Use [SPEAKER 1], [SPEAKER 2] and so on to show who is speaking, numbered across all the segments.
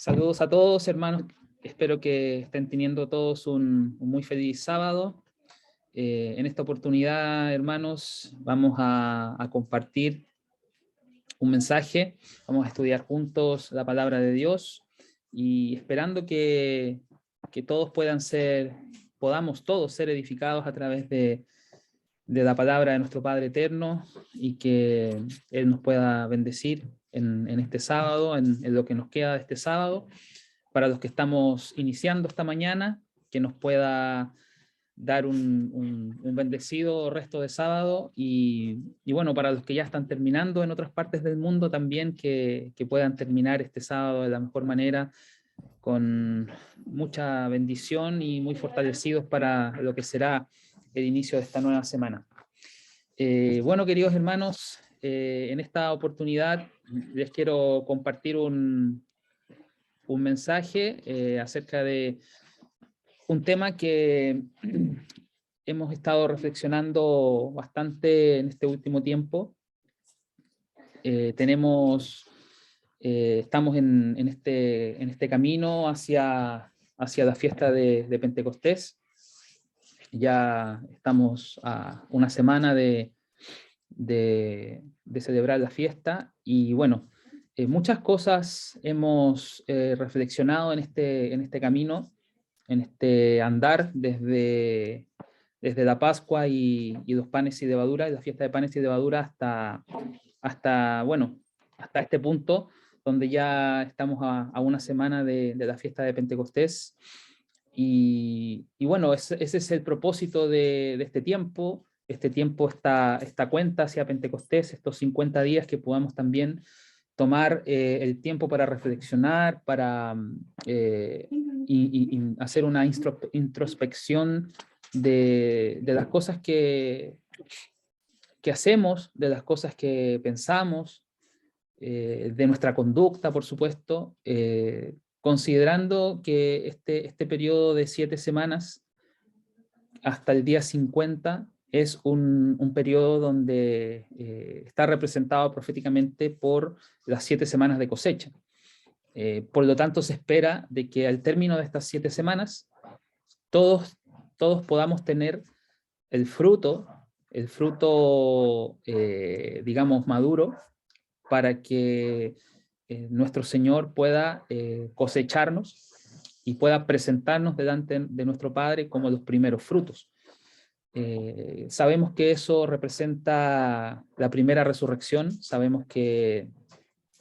[SPEAKER 1] Saludos a todos, hermanos. Espero que estén teniendo todos un muy feliz sábado. En esta oportunidad, hermanos, vamos a compartir un mensaje. Vamos a estudiar juntos la palabra de Dios y esperando que todos podamos todos ser edificados a través de la palabra de nuestro Padre Eterno y que Él nos pueda bendecir en este sábado, en lo que nos queda de este sábado. Para los que estamos iniciando esta mañana, que nos pueda dar un bendecido resto de sábado y bueno, para los que ya están terminando en otras partes del mundo también, que puedan terminar este sábado de la mejor manera, con mucha bendición y muy fortalecidos para lo que será el inicio de esta nueva semana. Bueno, queridos hermanos, en esta oportunidad les quiero compartir un mensaje acerca de un tema que hemos estado reflexionando bastante en este último tiempo. Estamos en este camino hacia la fiesta de Pentecostés. Ya estamos a una semana de celebrar la fiesta y bueno, muchas cosas hemos reflexionado en este camino, en este andar desde la Pascua y los panes y levadura, la fiesta de panes y levadura bueno, hasta este punto donde ya estamos a una semana de la fiesta de Pentecostés. Y bueno, ese es el propósito de este tiempo. Este tiempo, esta cuenta hacia Pentecostés, estos 50 días que podamos también tomar el tiempo para reflexionar, para y hacer una introspección de las cosas que hacemos, de las cosas que pensamos, de nuestra conducta, por supuesto, considerando que este periodo de 7 semanas hasta el día 50 es un periodo donde está representado proféticamente por las 7 semanas de cosecha. Por lo tanto, se espera de que al término de estas 7 semanas, todos podamos tener el fruto digamos, maduro, para que nuestro Señor pueda cosecharnos y pueda presentarnos delante de nuestro Padre como los primeros frutos. Sabemos que eso representa la primera resurrección, sabemos que,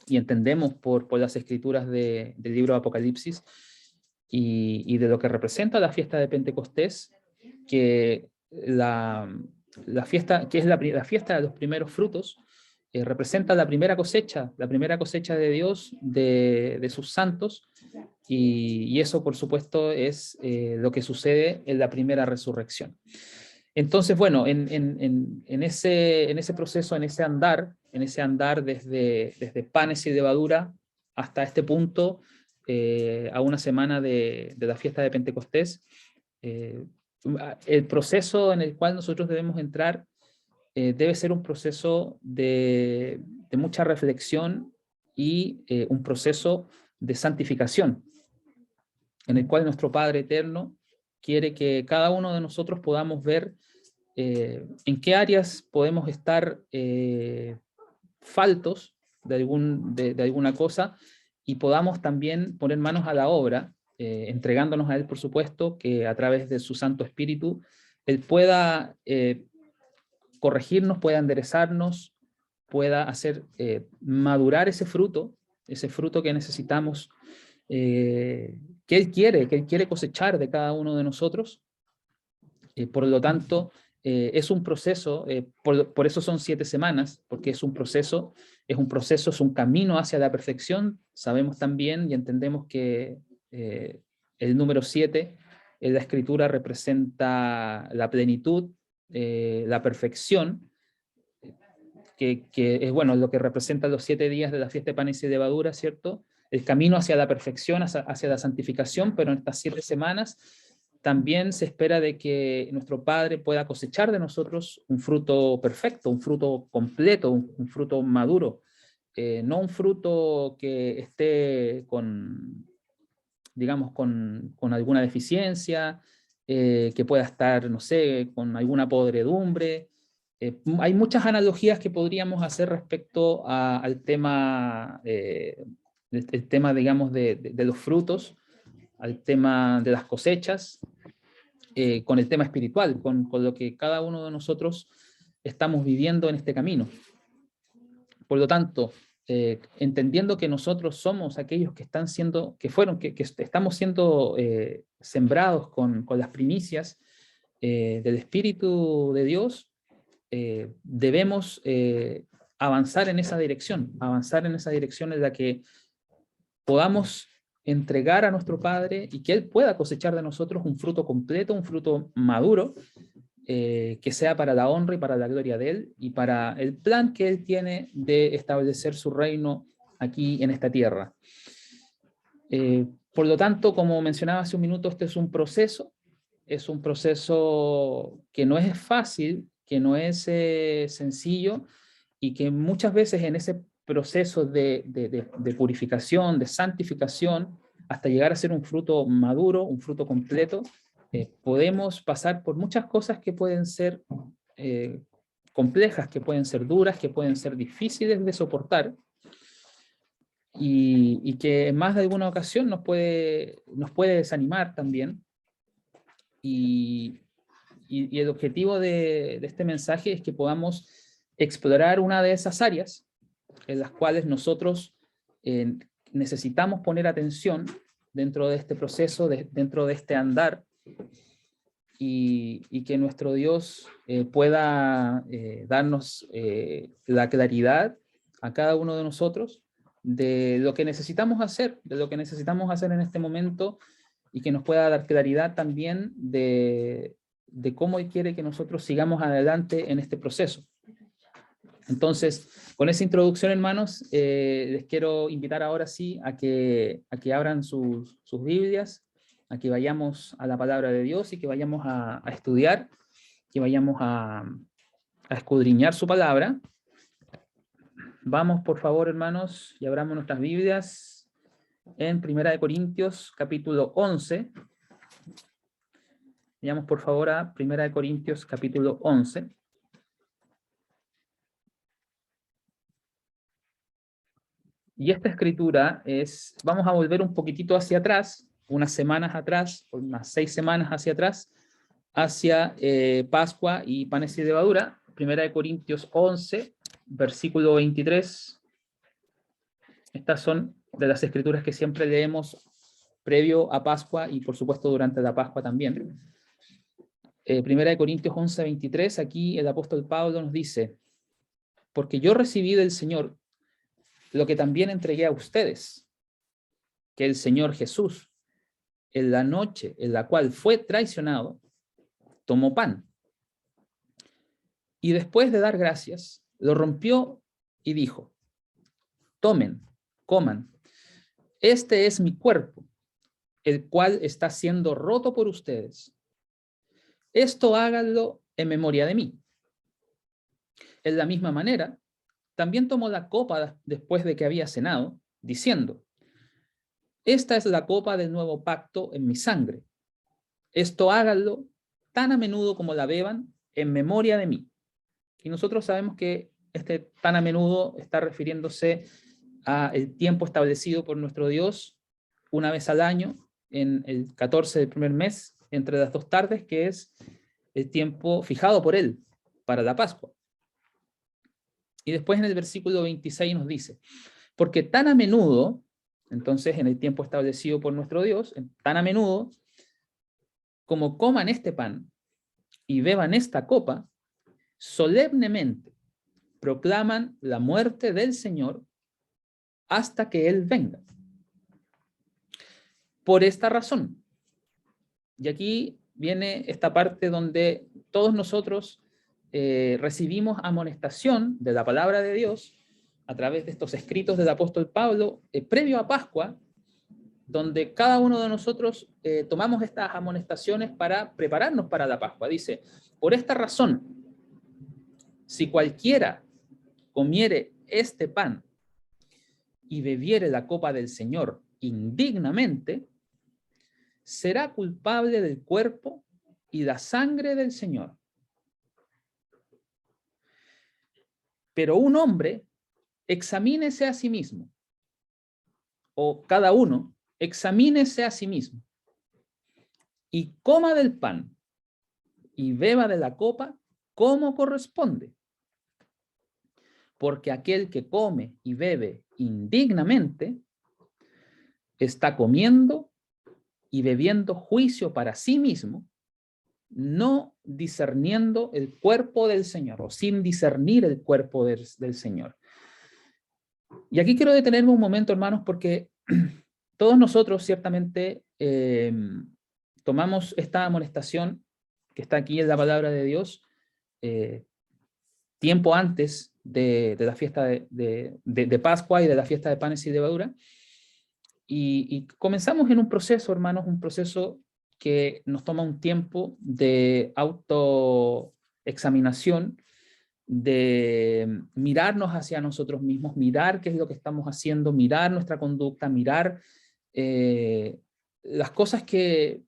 [SPEAKER 1] y entendemos por las escrituras del libro de Apocalipsis y de lo que representa la fiesta de Pentecostés, que la fiesta, que es la fiesta de los primeros frutos, representa la primera cosecha de Dios, de sus santos, y eso por supuesto es lo que sucede en la primera resurrección. Entonces, bueno, en ese proceso, en ese andar desde panes y levadura hasta este punto, a una semana de la fiesta de Pentecostés, el proceso en el cual nosotros debemos entrar debe ser un proceso de mucha reflexión y un proceso de santificación, en el cual nuestro Padre Eterno quiere que cada uno de nosotros podamos ver en qué áreas podemos estar faltos de alguna cosa y podamos también poner manos a la obra, entregándonos a Él, por supuesto, que a través de su Santo Espíritu, Él pueda corregirnos, pueda enderezarnos, pueda hacer madurar ese fruto que necesitamos, que Él quiere cosechar de cada uno de nosotros. Por lo tanto, es un proceso, por eso son 7 semanas, porque es un proceso, es un camino hacia la perfección. Sabemos también y entendemos que el número 7 en la Escritura representa la plenitud, la perfección, que es bueno, lo que representa los 7 días de la fiesta de panes y levadura, ¿cierto? El camino hacia la perfección, hacia la santificación, pero en estas 7 semanas también se espera de que nuestro Padre pueda cosechar de nosotros un fruto perfecto, un fruto completo, un fruto maduro, no un fruto que esté digamos, con alguna deficiencia, que pueda estar, no sé, con alguna podredumbre. Hay muchas analogías que podríamos hacer respecto al tema, el tema, digamos, de los frutos, al tema de las cosechas, con el tema espiritual, con lo que cada uno de nosotros estamos viviendo en este camino. Por lo tanto, entendiendo que nosotros somos aquellos que están siendo, que estamos siendo sembrados con las primicias del Espíritu de Dios, debemos avanzar en esa dirección en la que podamos entregar a nuestro Padre y que Él pueda cosechar de nosotros un fruto completo, un fruto maduro, que sea para la honra y para la gloria de Él y para el plan que Él tiene de establecer su reino aquí en esta tierra. Por lo tanto, como mencionaba hace un minuto, este es un proceso que no es fácil, que no es sencillo, y que muchas veces en ese proceso de purificación, de santificación, hasta llegar a ser un fruto maduro, un fruto completo, podemos pasar por muchas cosas que pueden ser complejas, que pueden ser duras, que pueden ser difíciles de soportar, y que en más de alguna ocasión nos puede desanimar también. Y el objetivo de este mensaje es que podamos explorar una de esas áreas en las cuales nosotros necesitamos poner atención dentro de este proceso, dentro de este andar, y que nuestro Dios pueda darnos la claridad a cada uno de nosotros de lo que necesitamos hacer, en este momento, y que nos pueda dar claridad también de cómo Él quiere que nosotros sigamos adelante en este proceso. Entonces, con esa introducción, hermanos, les quiero invitar ahora sí a que abran sus Biblias, a que vayamos a la palabra de Dios y que vayamos a estudiar, que vayamos a escudriñar su palabra. Vamos, por favor, hermanos, y abramos nuestras Biblias en 1 Corintios, capítulo 11. Vayamos, por favor, a 1 Corintios, capítulo 11. Y esta escritura vamos a volver un poquitito hacia atrás, unas semanas atrás, unas 6 semanas hacia atrás, hacia Pascua y panes y levadura. 1 Corintios 11, versículo 23. Estas son de las escrituras que siempre leemos previo a Pascua y por supuesto durante la Pascua también. 1 Corintios 11, 23, aquí el apóstol Pablo nos dice: porque yo recibí del Señor lo que también entregué a ustedes, que el Señor Jesús, en la noche en la cual fue traicionado, tomó pan, y después de dar gracias, lo rompió y dijo: tomen, coman, este es mi cuerpo, el cual está siendo roto por ustedes. Esto háganlo en memoria de mí. En la misma manera, también tomó la copa después de que había cenado, diciendo: esta es la copa del nuevo pacto en mi sangre. Esto háganlo tan a menudo como la beban en memoria de mí. Y nosotros sabemos que este tan a menudo está refiriéndose al tiempo establecido por nuestro Dios una vez al año, en el 14 del primer mes, entre las 2 tardes, que es el tiempo fijado por Él para la Pascua. Y después en el versículo 26 nos dice: porque tan a menudo, entonces en el tiempo establecido por nuestro Dios, tan a menudo como coman este pan y beban esta copa, solemnemente proclaman la muerte del Señor hasta que Él venga. Por esta razón, y aquí viene esta parte donde todos nosotros recibimos amonestación de la palabra de Dios a través de estos escritos del apóstol Pablo, previo a Pascua, donde cada uno de nosotros tomamos estas amonestaciones para prepararnos para la Pascua. Dice: por esta razón, si cualquiera comiere este pan y bebiere la copa del Señor indignamente, será culpable del cuerpo y la sangre del Señor. Pero un hombre examínese a sí mismo, o cada uno examínese a sí mismo, y coma del pan y beba de la copa como corresponde. Porque aquel que come y bebe indignamente está comiendo y bebiendo juicio para sí mismo, no discerniendo el cuerpo del Señor, o sin discernir el cuerpo del Señor. Y aquí quiero detenerme un momento, hermanos, porque todos nosotros ciertamente tomamos esta amonestación que está aquí en la palabra de Dios tiempo antes de la fiesta de Pascua y de la fiesta de panes y levadura, y comenzamos en un proceso, hermanos, un proceso que nos toma un tiempo de autoexaminación, de mirarnos hacia nosotros mismos, mirar qué es lo que estamos haciendo, mirar nuestra conducta, mirar las cosas que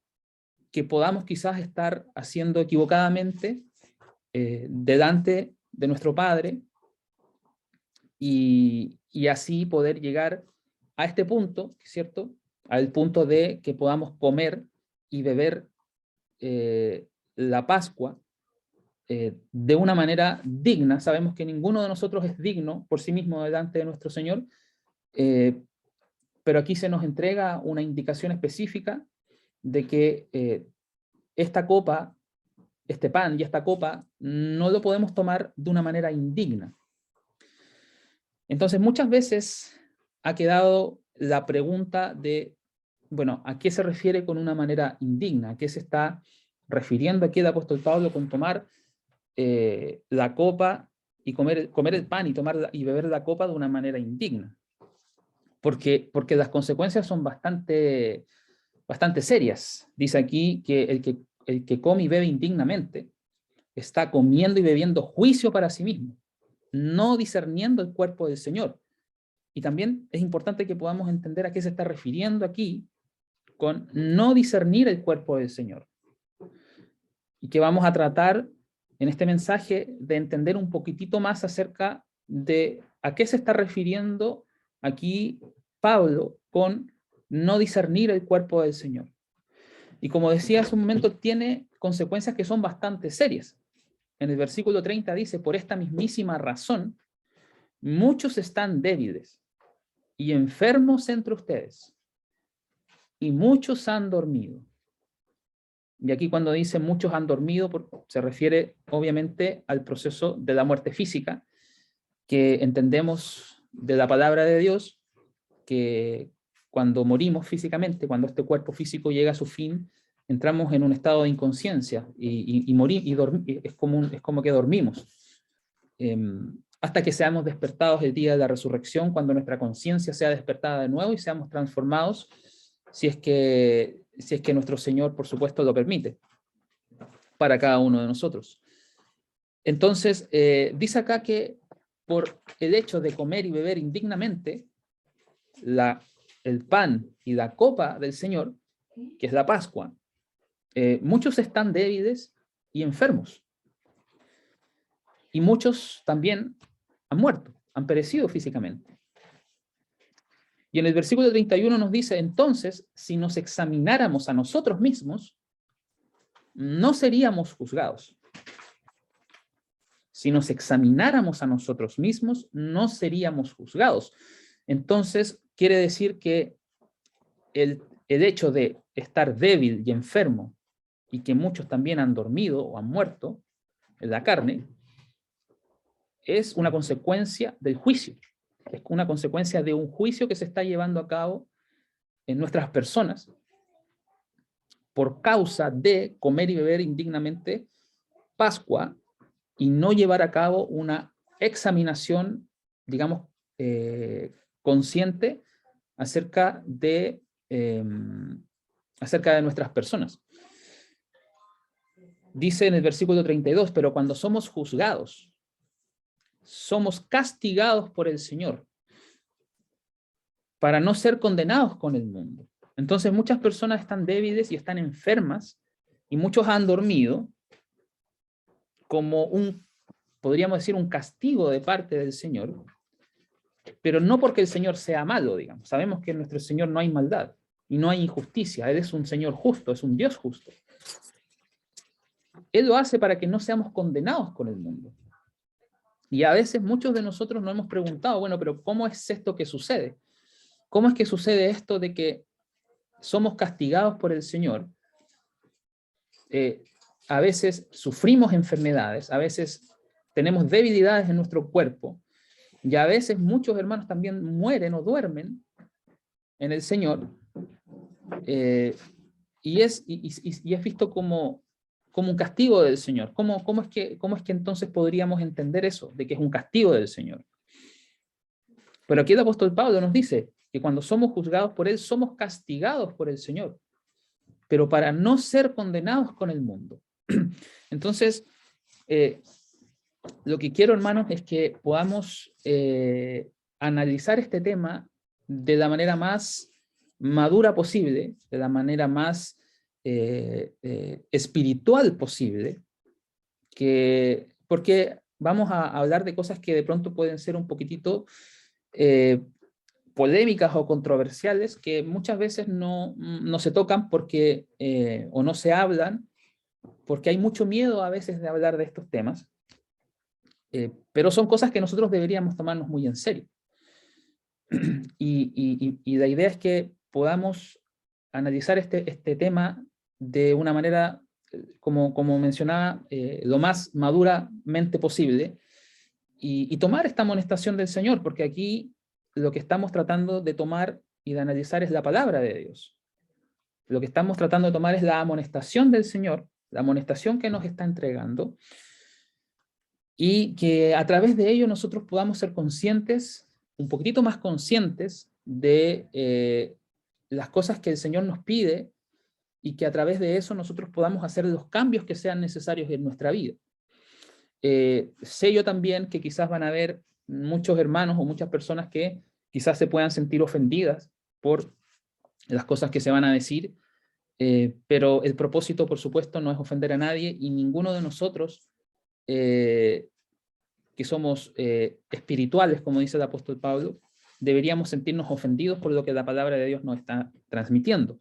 [SPEAKER 1] podamos quizás estar haciendo equivocadamente delante de nuestro Padre, y así poder llegar a este punto, ¿cierto? Al punto de que podamos comer y beber la Pascua de una manera digna. Sabemos que ninguno de nosotros es digno por sí mismo delante de nuestro Señor, pero aquí se nos entrega una indicación específica de que esta copa, este pan y esta copa, no lo podemos tomar de una manera indigna. Entonces, muchas veces ha quedado la pregunta de, bueno, ¿a qué se refiere con una manera indigna? ¿A qué se está refiriendo aquí el apóstol Pablo con tomar la copa y comer el pan y beber la copa de una manera indigna? Porque las consecuencias son bastante serias. Dice aquí que el que come y bebe indignamente está comiendo y bebiendo juicio para sí mismo, no discerniendo el cuerpo del Señor. Y también es importante que podamos entender a qué se está refiriendo aquí con no discernir el cuerpo del Señor. Y que vamos a tratar en este mensaje de entender un poquitito más acerca de a qué se está refiriendo aquí Pablo con no discernir el cuerpo del Señor. Y como decía hace un momento, tiene consecuencias que son bastante serias. En el versículo 30 dice, por esta mismísima razón, muchos están débiles y enfermos entre ustedes, y muchos han dormido. Y aquí cuando dice muchos han dormido, se refiere obviamente al proceso de la muerte física, que entendemos de la palabra de Dios, que cuando morimos físicamente, cuando este cuerpo físico llega a su fin, entramos en un estado de inconsciencia y morir, es como que dormimos. Hasta que seamos despertados el día de la resurrección, cuando nuestra conciencia sea despertada de nuevo y seamos transformados, si es que nuestro Señor, por supuesto, lo permite, para cada uno de nosotros. Entonces, dice acá que por el hecho de comer y beber indignamente, el pan y la copa del Señor, que es la Pascua, muchos están débiles y enfermos. Y muchos también han muerto, han perecido físicamente. Y en el versículo 31 nos dice, entonces, si nos examináramos a nosotros mismos, no seríamos juzgados. Si nos examináramos a nosotros mismos, no seríamos juzgados. Entonces, quiere decir que el hecho de estar débil y enfermo, y que muchos también han dormido o han muerto en la carne, es una consecuencia del juicio. Es una consecuencia de un juicio que se está llevando a cabo en nuestras personas por causa de comer y beber indignamente Pascua y no llevar a cabo una examinación, digamos, consciente acerca de nuestras personas. Dice en el versículo 32, pero cuando somos juzgados, somos castigados por el Señor para no ser condenados con el mundo. Entonces muchas personas están débiles y están enfermas, y muchos han dormido como podríamos decir, un castigo de parte del Señor, pero no porque el Señor sea malo, digamos. Sabemos que en nuestro Señor no hay maldad y no hay injusticia. Él es un Señor justo, es un Dios justo. Él lo hace para que no seamos condenados con el mundo. Y a veces muchos de nosotros nos hemos preguntado, bueno, pero ¿cómo es esto que sucede? ¿Cómo es que sucede esto de que somos castigados por el Señor? A veces sufrimos enfermedades, a veces tenemos debilidades en nuestro cuerpo, y a veces muchos hermanos también mueren o duermen en el Señor, y es visto como un castigo del Señor. ¿Cómo es que entonces podríamos entender eso, de que es un castigo del Señor? Pero aquí el apóstol Pablo nos dice que cuando somos juzgados por Él, somos castigados por el Señor, pero para no ser condenados con el mundo. Entonces, lo que quiero, hermanos, es que podamos analizar este tema de la manera más madura posible, de la manera más espiritual posible, porque vamos a hablar de cosas que de pronto pueden ser un poquitito polémicas o controversiales, que muchas veces no se tocan porque, o no se hablan, porque hay mucho miedo a veces de hablar de estos temas, pero son cosas que nosotros deberíamos tomarnos muy en serio. Y la idea es que podamos analizar este tema de una manera, como mencionaba, lo más maduramente posible, y tomar esta amonestación del Señor, porque aquí lo que estamos tratando de tomar y de analizar es la palabra de Dios. Lo que estamos tratando de tomar es la amonestación del Señor, la amonestación que nos está entregando, y que a través de ello nosotros podamos ser conscientes, un poquitito más conscientes de las cosas que el Señor nos pide, y que a través de eso nosotros podamos hacer los cambios que sean necesarios en nuestra vida. Sé yo también que quizás van a haber muchos hermanos o muchas personas que quizás se puedan sentir ofendidas por las cosas que se van a decir, pero el propósito, por supuesto, no es ofender a nadie, y ninguno de nosotros que somos espirituales, como dice el apóstol Pablo, deberíamos sentirnos ofendidos por lo que la palabra de Dios nos está transmitiendo.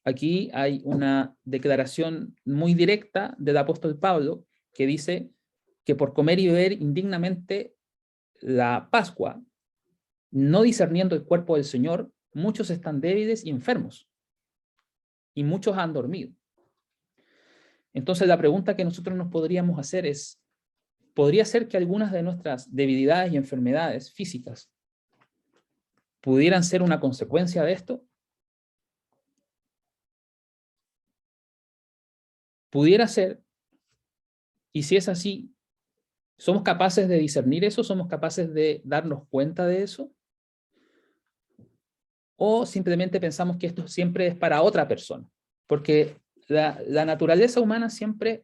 [SPEAKER 1] Aquí hay una declaración muy directa del apóstol Pablo que dice que por comer y beber indignamente la Pascua, no discerniendo el cuerpo del Señor, muchos están débiles y enfermos, y muchos han dormido. Entonces la pregunta que nosotros nos podríamos hacer es, ¿podría ser que algunas de nuestras debilidades y enfermedades físicas pudieran ser una consecuencia de esto? Pudiera ser, y si es así, ¿somos capaces de discernir eso? ¿Somos capaces de darnos cuenta de eso? ¿O simplemente pensamos que esto siempre es para otra persona? Porque la naturaleza humana siempre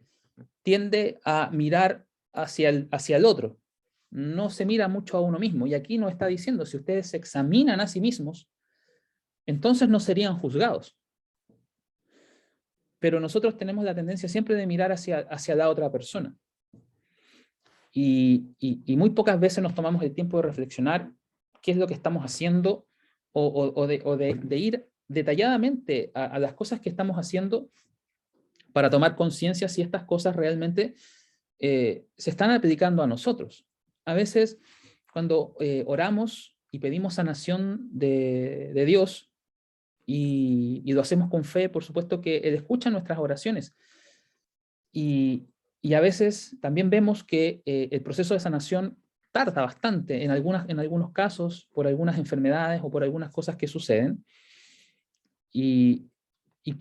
[SPEAKER 1] tiende a mirar hacia el otro. No se mira mucho a uno mismo. Y aquí nos está diciendo, si ustedes se examinan a sí mismos, entonces no serían juzgados. Pero nosotros tenemos la tendencia siempre de mirar hacia la otra persona. Y muy pocas veces nos tomamos el tiempo de reflexionar qué es lo que estamos haciendo, o de ir detalladamente a las cosas que estamos haciendo para tomar conciencia si estas cosas realmente se están aplicando a nosotros. A veces, cuando oramos y pedimos sanación de Dios, y lo hacemos con fe, por supuesto que Él escucha nuestras oraciones. Y a veces también vemos que el proceso de sanación tarda bastante en algunos casos, por algunas enfermedades o por algunas cosas que suceden. Y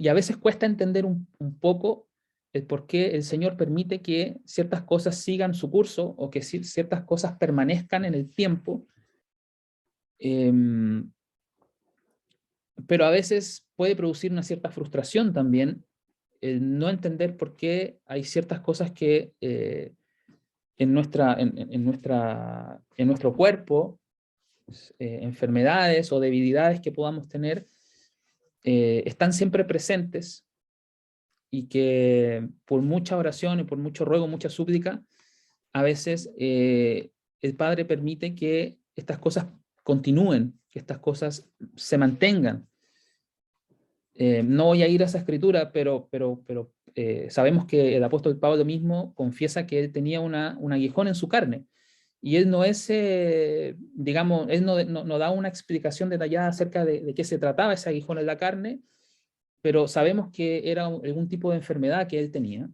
[SPEAKER 1] a veces cuesta entender un poco el por qué el Señor permite que ciertas cosas sigan su curso, o que ciertas cosas permanezcan en el tiempo. Pero a veces puede producir una cierta frustración también el no entender por qué hay ciertas cosas que en nuestro cuerpo, enfermedades o debilidades que podamos tener, están siempre presentes y que por mucha oración y por mucho ruego, mucha súplica, a veces el Padre permite que estas cosas continúen, que estas cosas se mantengan. No voy a ir a esa escritura, pero sabemos que el apóstol Pablo mismo confiesa que él tenía un aguijón en su carne. Y él no es, digamos, él no da una explicación detallada acerca de qué se trataba ese aguijón en la carne, pero sabemos que era algún tipo de enfermedad que él tenía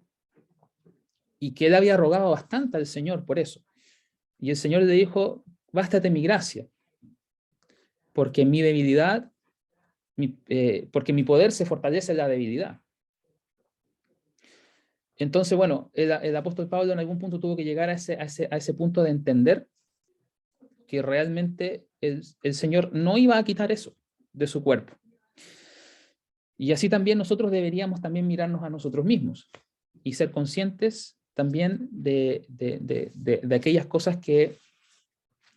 [SPEAKER 1] y que él había rogado bastante al Señor por eso. Y el Señor le dijo, bástate mi gracia, porque mi debilidad, porque mi poder se fortalece en la debilidad. Entonces, bueno, el apóstol Pablo en algún punto tuvo que llegar a ese punto de entender que realmente el Señor no iba a quitar eso de su cuerpo. Y así también nosotros deberíamos también mirarnos a nosotros mismos y ser conscientes también de aquellas cosas que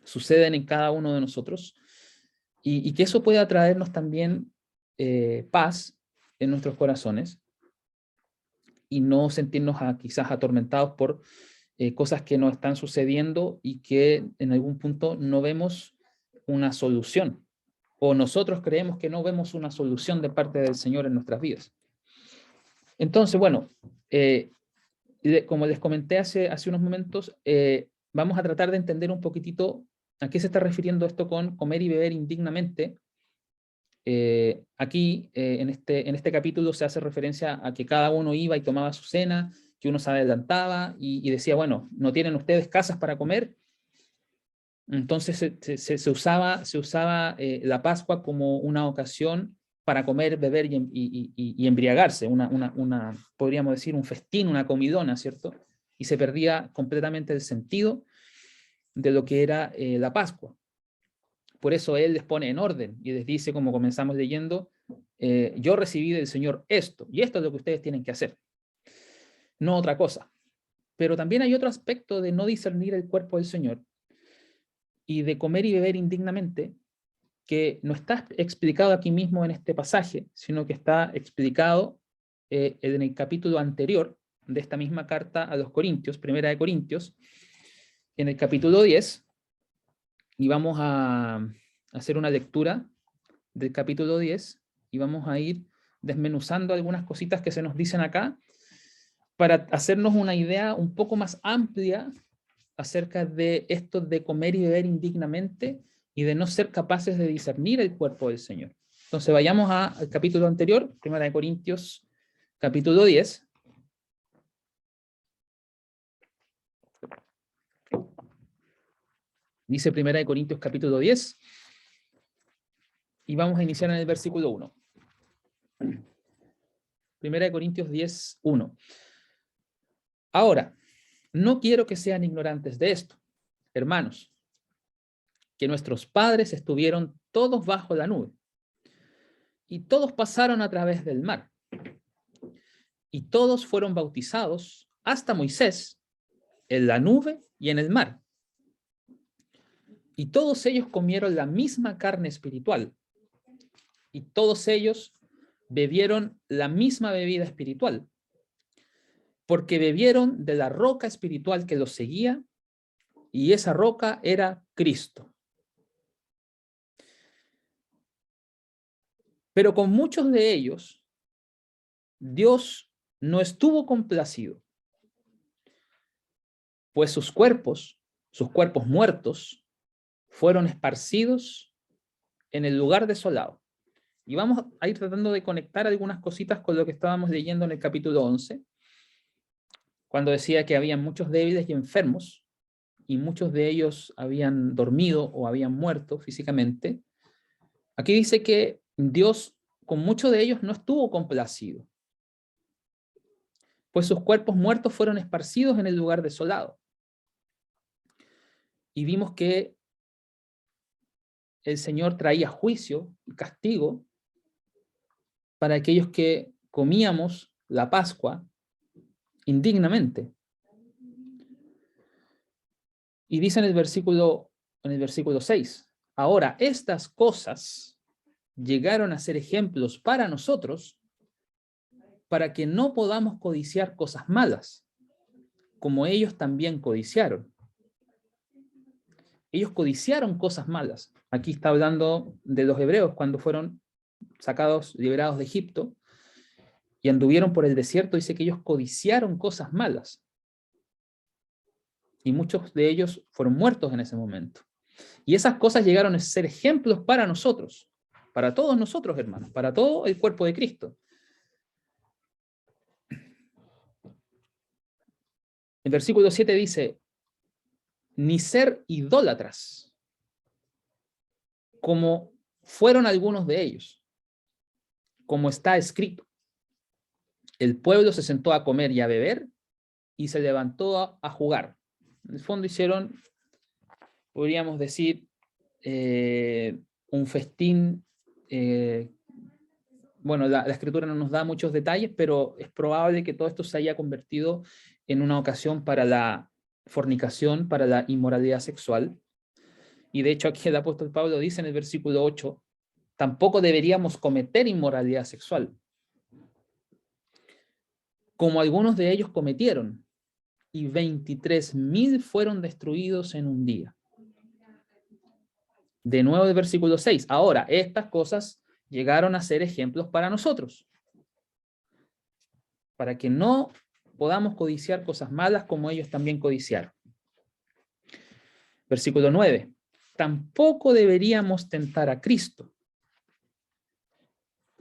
[SPEAKER 1] suceden en cada uno de nosotros y que eso pueda traernos también paz en nuestros corazones y no sentirnos quizás atormentados por cosas que nos están sucediendo y que en algún punto no vemos una solución, o nosotros creemos que no vemos una solución de parte del Señor en nuestras vidas. Entonces, bueno, como les comenté hace unos momentos, vamos a tratar de entender un poquitito a qué se está refiriendo esto con comer y beber indignamente. Aquí, en este capítulo, se hace referencia a que cada uno iba y tomaba su cena, que uno se adelantaba y decía, bueno, ¿no tienen ustedes casas para comer? Entonces se usaba la Pascua como una ocasión para comer, beber y embriagarse, podríamos decir, un festín, una comidona, ¿cierto? Y se perdía completamente el sentido de lo que era la Pascua. Por eso él les pone en orden y les dice, como comenzamos leyendo, yo recibí del Señor esto, y esto es lo que ustedes tienen que hacer, no otra cosa. Pero también hay otro aspecto de no discernir el cuerpo del Señor y de comer y beber indignamente, que no está explicado aquí mismo en este pasaje, sino que está explicado en el capítulo anterior de esta misma carta a los Corintios, Primera de Corintios, en el capítulo 10, y vamos a hacer una lectura del capítulo 10 y vamos a ir desmenuzando algunas cositas que se nos dicen acá para hacernos una idea un poco más amplia acerca de esto de comer y beber indignamente y de no ser capaces de discernir el cuerpo del Señor. Entonces vayamos al capítulo anterior, 1 Corintios, capítulo 10. Dice 1 Corintios, capítulo 10, y vamos a iniciar en el versículo 1. 1 Corintios 10, 1. Ahora, no quiero que sean ignorantes de esto, hermanos, que nuestros padres estuvieron todos bajo la nube, y todos pasaron a través del mar, y todos fueron bautizados, hasta Moisés, en la nube y en el mar. Y todos ellos comieron la misma carne espiritual, y todos ellos bebieron la misma bebida espiritual, porque bebieron de la roca espiritual que los seguía, y esa roca era Cristo. Pero con muchos de ellos, Dios no estuvo complacido, pues sus cuerpos muertos, fueron esparcidos en el lugar desolado. Y vamos a ir tratando de conectar algunas cositas con lo que estábamos leyendo en el capítulo 11, cuando decía que habían muchos débiles y enfermos, y muchos de ellos habían dormido o habían muerto físicamente. Aquí dice que Dios con muchos de ellos no estuvo complacido, pues sus cuerpos muertos fueron esparcidos en el lugar desolado. Y vimos que el Señor traía juicio y castigo para aquellos que comíamos la Pascua indignamente. Y dice en el versículo 6, ahora estas cosas llegaron a ser ejemplos para nosotros, para que no podamos codiciar cosas malas, como ellos también codiciaron. Ellos codiciaron cosas malas. Aquí está hablando de los hebreos cuando fueron sacados, liberados de Egipto, y anduvieron por el desierto. Dice que ellos codiciaron cosas malas. Y muchos de ellos fueron muertos en ese momento. Y esas cosas llegaron a ser ejemplos para nosotros, para todos nosotros, hermanos, para todo el cuerpo de Cristo. El versículo 7 dice, ni ser idólatras, como fueron algunos de ellos, como está escrito. El pueblo se sentó a comer y a beber, y se levantó a jugar. En el fondo hicieron, podríamos decir, un festín. Bueno, la escritura no nos da muchos detalles, pero es probable que todo esto se haya convertido en una ocasión para la fornicación, para la inmoralidad sexual. Y de hecho aquí el apóstol Pablo dice en el versículo 8, tampoco deberíamos cometer inmoralidad sexual, como algunos de ellos cometieron, y 23,000 fueron destruidos en un día. De nuevo el versículo 6, ahora estas cosas llegaron a ser ejemplos para nosotros, para que no podamos codiciar cosas malas como ellos también codiciaron. Versículo 9, tampoco deberíamos tentar a Cristo,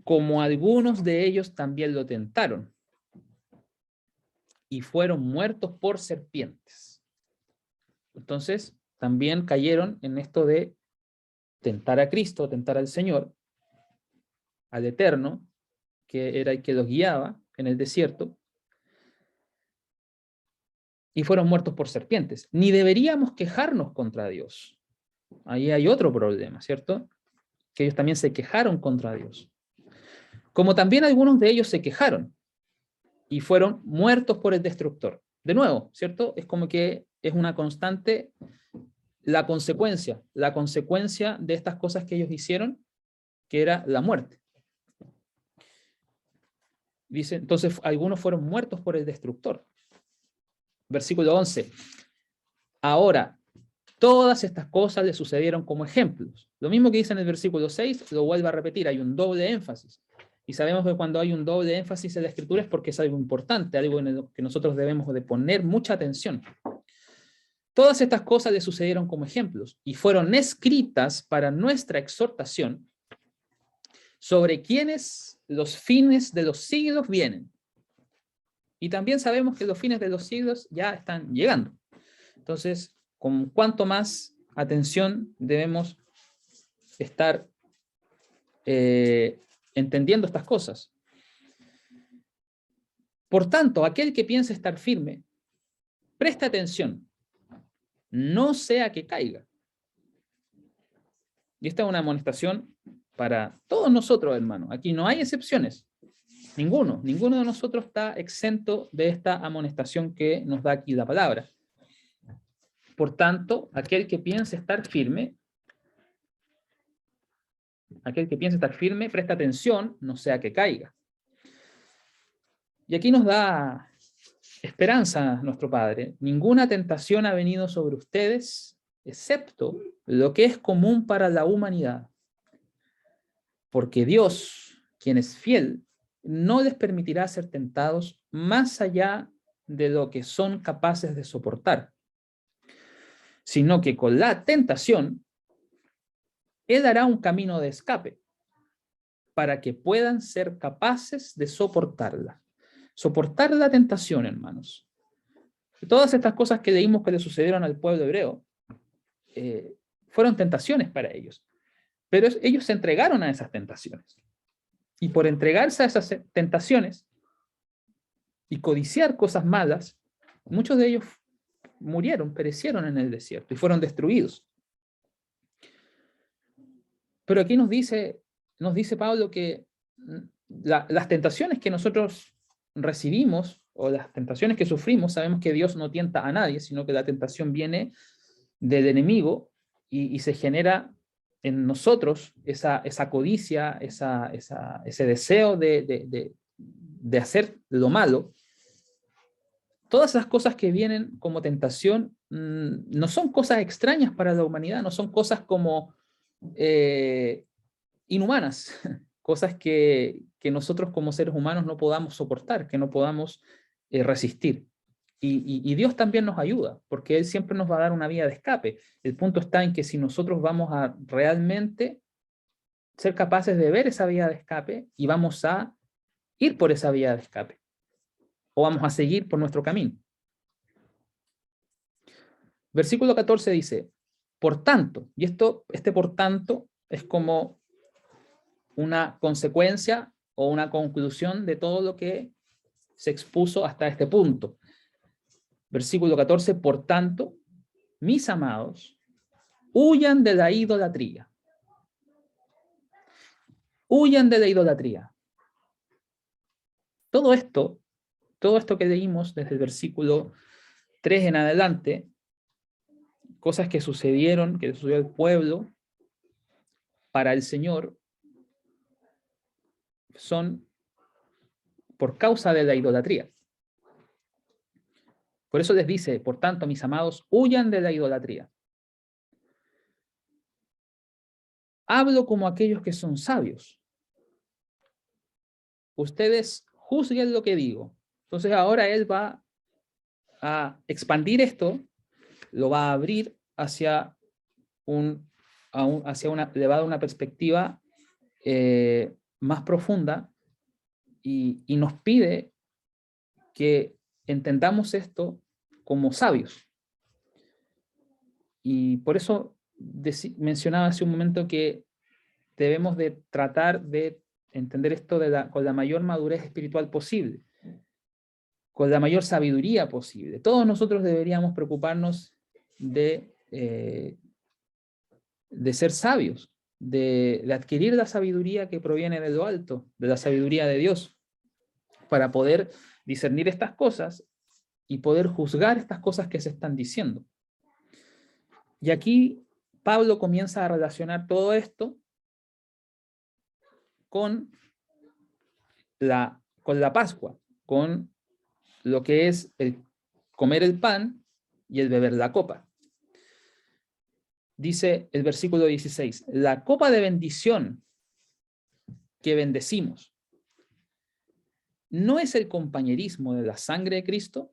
[SPEAKER 1] como algunos de ellos también lo tentaron, y fueron muertos por serpientes. Entonces, también cayeron en esto de tentar a Cristo, tentar al Señor, al Eterno, que era el que los guiaba en el desierto, y fueron muertos por serpientes. Ni deberíamos quejarnos contra Dios. Ahí hay otro problema, ¿cierto? Que ellos también se quejaron contra Dios. Como también algunos de ellos se quejaron y fueron muertos por el destructor. De nuevo, ¿cierto? Es como que es una constante la consecuencia de estas cosas que ellos hicieron, que era la muerte. Dice, entonces algunos fueron muertos por el destructor. Versículo 11. Ahora, todas estas cosas le sucedieron como ejemplos. Lo mismo que dice en el versículo 6, lo vuelve a repetir, hay un doble énfasis. Y sabemos que cuando hay un doble énfasis en la escritura es porque es algo importante, algo en lo que nosotros debemos de poner mucha atención. Todas estas cosas le sucedieron como ejemplos y fueron escritas para nuestra exhortación, sobre quienes los fines de los siglos vienen. Y también sabemos que los fines de los siglos ya están llegando. Entonces, con cuanto más atención debemos estar entendiendo estas cosas. Por tanto, aquel que piense estar firme, preste atención, no sea que caiga. Y esta es una amonestación para todos nosotros, hermanos. Aquí no hay excepciones. Ninguno de nosotros está exento de esta amonestación que nos da aquí la palabra. Por tanto, aquel que piense estar firme, presta atención, no sea que caiga. Y aquí nos da esperanza nuestro Padre. Ninguna tentación ha venido sobre ustedes, excepto lo que es común para la humanidad. Porque Dios, quien es fiel, no les permitirá ser tentados más allá de lo que son capaces de soportar, sino que con la tentación, Él hará un camino de escape para que puedan ser capaces de soportarla. Soportar la tentación, hermanos. Todas estas cosas que leímos que le sucedieron al pueblo hebreo fueron tentaciones para ellos. Pero ellos se entregaron a esas tentaciones. Y por entregarse a esas tentaciones y codiciar cosas malas, muchos de ellos murieron, perecieron en el desierto y fueron destruidos. Pero aquí nos dice Pablo que las tentaciones que nosotros recibimos o las tentaciones que sufrimos, sabemos que Dios no tienta a nadie, sino que la tentación viene del enemigo y se genera en nosotros esa codicia, ese deseo de hacer lo malo, todas esas cosas que vienen como tentación no son cosas extrañas para la humanidad, no son cosas como inhumanas, cosas que nosotros como seres humanos no podamos soportar, que no podamos resistir. Y Dios también nos ayuda, porque Él siempre nos va a dar una vía de escape. El punto está en que si nosotros vamos a realmente ser capaces de ver esa vía de escape y vamos a ir por esa vía de escape, o vamos a seguir por nuestro camino. Versículo 14 dice, por tanto, y este por tanto es como una consecuencia o una conclusión de todo lo que se expuso hasta este punto. Versículo 14, por tanto, mis amados, huyan de la idolatría. Huyan de la idolatría. Todo esto que leímos desde el versículo 3 en adelante, cosas que sucedieron, que sucedió al pueblo, para el Señor, son por causa de la idolatría. Por eso les dice, por tanto, mis amados, huyan de la idolatría. Hablo como aquellos que son sabios. Ustedes juzguen lo que digo. Entonces ahora él va a expandir esto, lo va a abrir hacia le va a dar una perspectiva más profunda y nos pide que entendamos esto como sabios. Y por eso mencionaba hace un momento que debemos de tratar de entender esto con la mayor madurez espiritual posible, con la mayor sabiduría posible. Todos nosotros deberíamos preocuparnos de ser sabios, de adquirir la sabiduría que proviene de lo alto, de la sabiduría de Dios, para poder discernir estas cosas y poder juzgar estas cosas que se están diciendo. Y aquí Pablo comienza a relacionar todo esto con la Pascua, con lo que es el comer el pan y el beber la copa. Dice el versículo 16, la copa de bendición que bendecimos, ¿no es el compañerismo de la sangre de Cristo?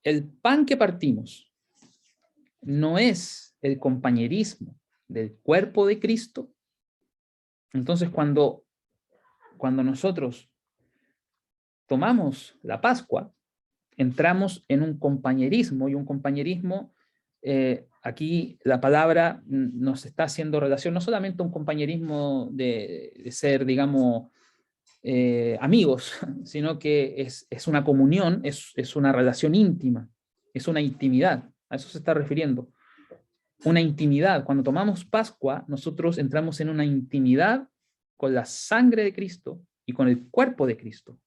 [SPEAKER 1] El pan que partimos, ¿no es el compañerismo del cuerpo de Cristo? Entonces, cuando nosotros tomamos la Pascua, entramos en un compañerismo, y un compañerismo, aquí la palabra nos está haciendo relación, no solamente un compañerismo de ser, digamos, amigos, sino que es una comunión, es una relación íntima, es una intimidad, a eso se está refiriendo. Una intimidad, cuando tomamos Pascua, nosotros entramos en una intimidad con la sangre de Cristo y con el cuerpo de Cristo.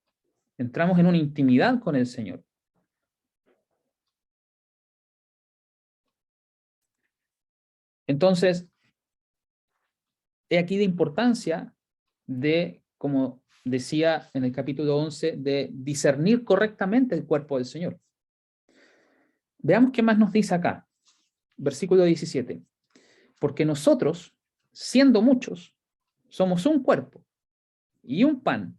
[SPEAKER 1] Entramos en una intimidad con el Señor. Entonces, he aquí la importancia de, como decía en el capítulo 11, de discernir correctamente el cuerpo del Señor. Veamos qué más nos dice acá. Versículo 17. Porque nosotros, siendo muchos, somos un cuerpo y un pan.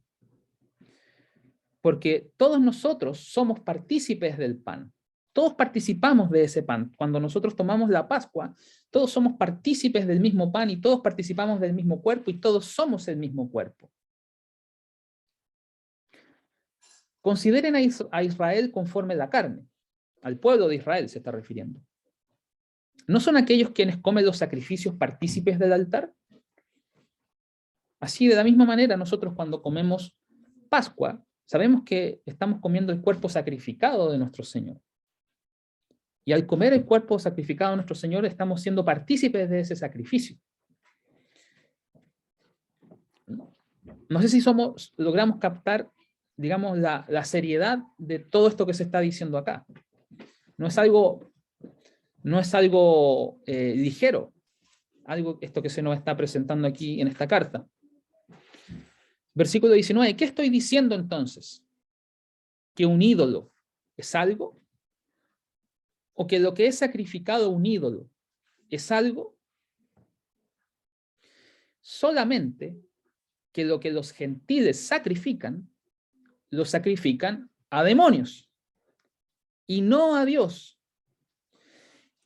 [SPEAKER 1] Porque todos nosotros somos partícipes del pan. Todos participamos de ese pan. Cuando nosotros tomamos la Pascua, todos somos partícipes del mismo pan y todos participamos del mismo cuerpo y todos somos el mismo cuerpo. Consideren a Israel conforme la carne. Al pueblo de Israel se está refiriendo. ¿No son aquellos quienes comen los sacrificios partícipes del altar? Así, de la misma manera, nosotros cuando comemos Pascua, sabemos que estamos comiendo el cuerpo sacrificado de nuestro Señor. Y al comer el cuerpo sacrificado de nuestro Señor, estamos siendo partícipes de ese sacrificio. No sé si logramos captar, digamos, la seriedad de todo esto que se está diciendo acá. No es algo no es algo ligero, algo esto que se nos está presentando aquí en esta carta. Versículo 19, ¿qué estoy diciendo entonces? ¿Que un ídolo es algo? ¿O que lo que es sacrificado a un ídolo es algo? Solamente que lo que los gentiles sacrifican, lo sacrifican a demonios y no a Dios.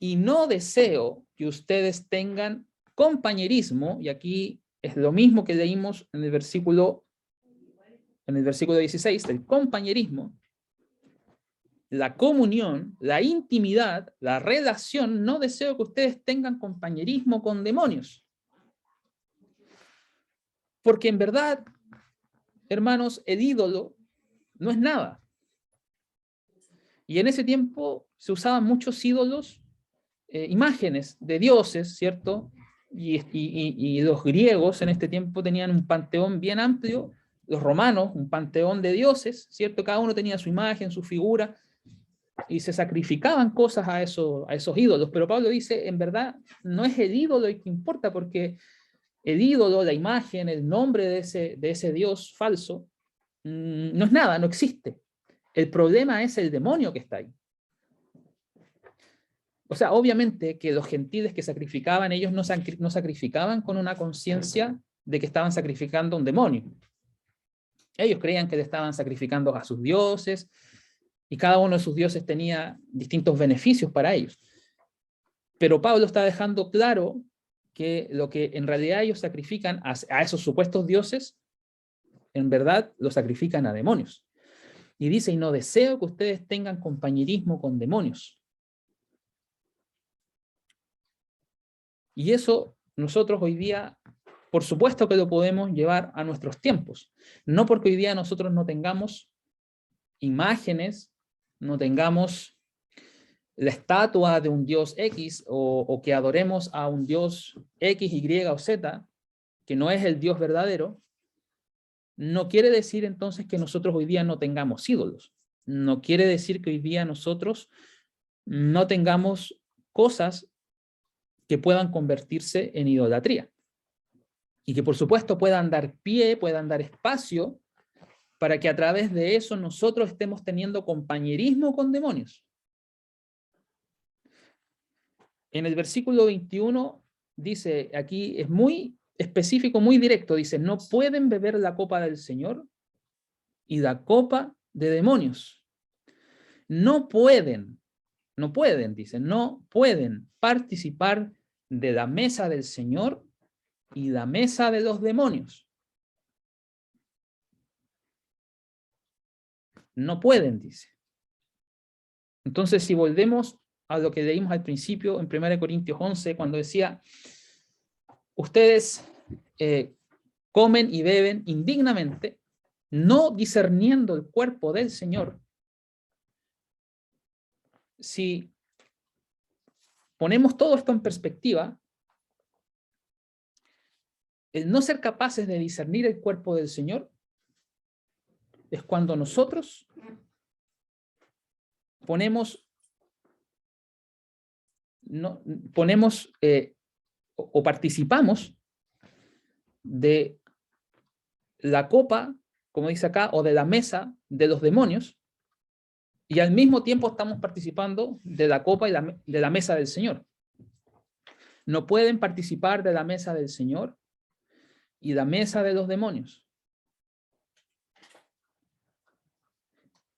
[SPEAKER 1] Y no deseo que ustedes tengan compañerismo, y aquí es lo mismo que leímos en el versículo 16, el compañerismo, la comunión, la intimidad, la relación. No deseo que ustedes tengan compañerismo con demonios. Porque en verdad, hermanos, el ídolo no es nada. Y en ese tiempo se usaban muchos ídolos, imágenes de dioses, ¿cierto? Y los griegos en este tiempo tenían un panteón bien amplio, los romanos un panteón de dioses, ¿cierto? Cada uno tenía su imagen, su figura, y se sacrificaban cosas a esos ídolos. Pero Pablo dice, en verdad, no es el ídolo el que importa, porque el ídolo, la imagen, el nombre de ese dios falso, no es nada, no existe. El problema es el demonio que está ahí. O sea, obviamente que los gentiles que sacrificaban, ellos no sacrificaban con una conciencia de que estaban sacrificando a un demonio. Ellos creían que le estaban sacrificando a sus dioses, y cada uno de sus dioses tenía distintos beneficios para ellos. Pero Pablo está dejando claro que lo que en realidad ellos sacrifican a esos supuestos dioses, en verdad lo sacrifican a demonios. Y dice, y no deseo que ustedes tengan compañerismo con demonios. Y eso nosotros hoy día, por supuesto que lo podemos llevar a nuestros tiempos. No porque hoy día nosotros no tengamos imágenes, no tengamos la estatua de un dios X, o que adoremos a un dios X, Y o Z, que no es el Dios verdadero, no quiere decir entonces que nosotros hoy día no tengamos ídolos. No quiere decir que hoy día nosotros no tengamos cosas que puedan convertirse en idolatría. Y que por supuesto puedan dar pie, puedan dar espacio para que a través de eso nosotros estemos teniendo compañerismo con demonios. En el versículo 21 dice, aquí es muy específico, muy directo, dice, no pueden beber la copa del Señor y la copa de demonios. No pueden, dicen, no pueden participar de la mesa del Señor y la mesa de los demonios. No pueden, dice. Entonces, si volvemos a lo que leímos al principio en 1 Corintios 11, cuando decía, ustedes comen y beben indignamente, no discerniendo el cuerpo del Señor. Si ponemos todo esto en perspectiva, el no ser capaces de discernir el cuerpo del Señor es cuando nosotros ponemos o participamos de la copa, como dice acá, o de la mesa de los demonios, y al mismo tiempo estamos participando de la copa y de la mesa del Señor. No pueden participar de la mesa del Señor y la mesa de los demonios.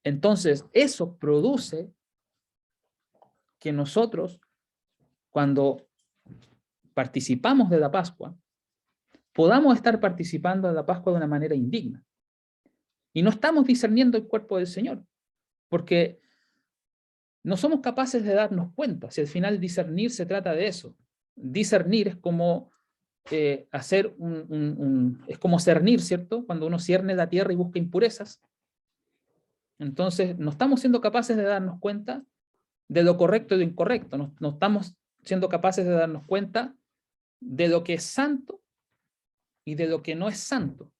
[SPEAKER 1] Entonces, eso produce que nosotros, cuando participamos de la Pascua, podamos estar participando de la Pascua de una manera indigna. Y no estamos discerniendo el cuerpo del Señor, porque no somos capaces de darnos cuenta. Si al final discernir se trata de eso. Discernir es como hacer es como cernir, ¿cierto? Cuando uno cierne la tierra y busca impurezas. Entonces, no estamos siendo capaces de darnos cuenta de lo correcto y lo incorrecto. No estamos siendo capaces de darnos cuenta de lo que es santo y de lo que no es santo.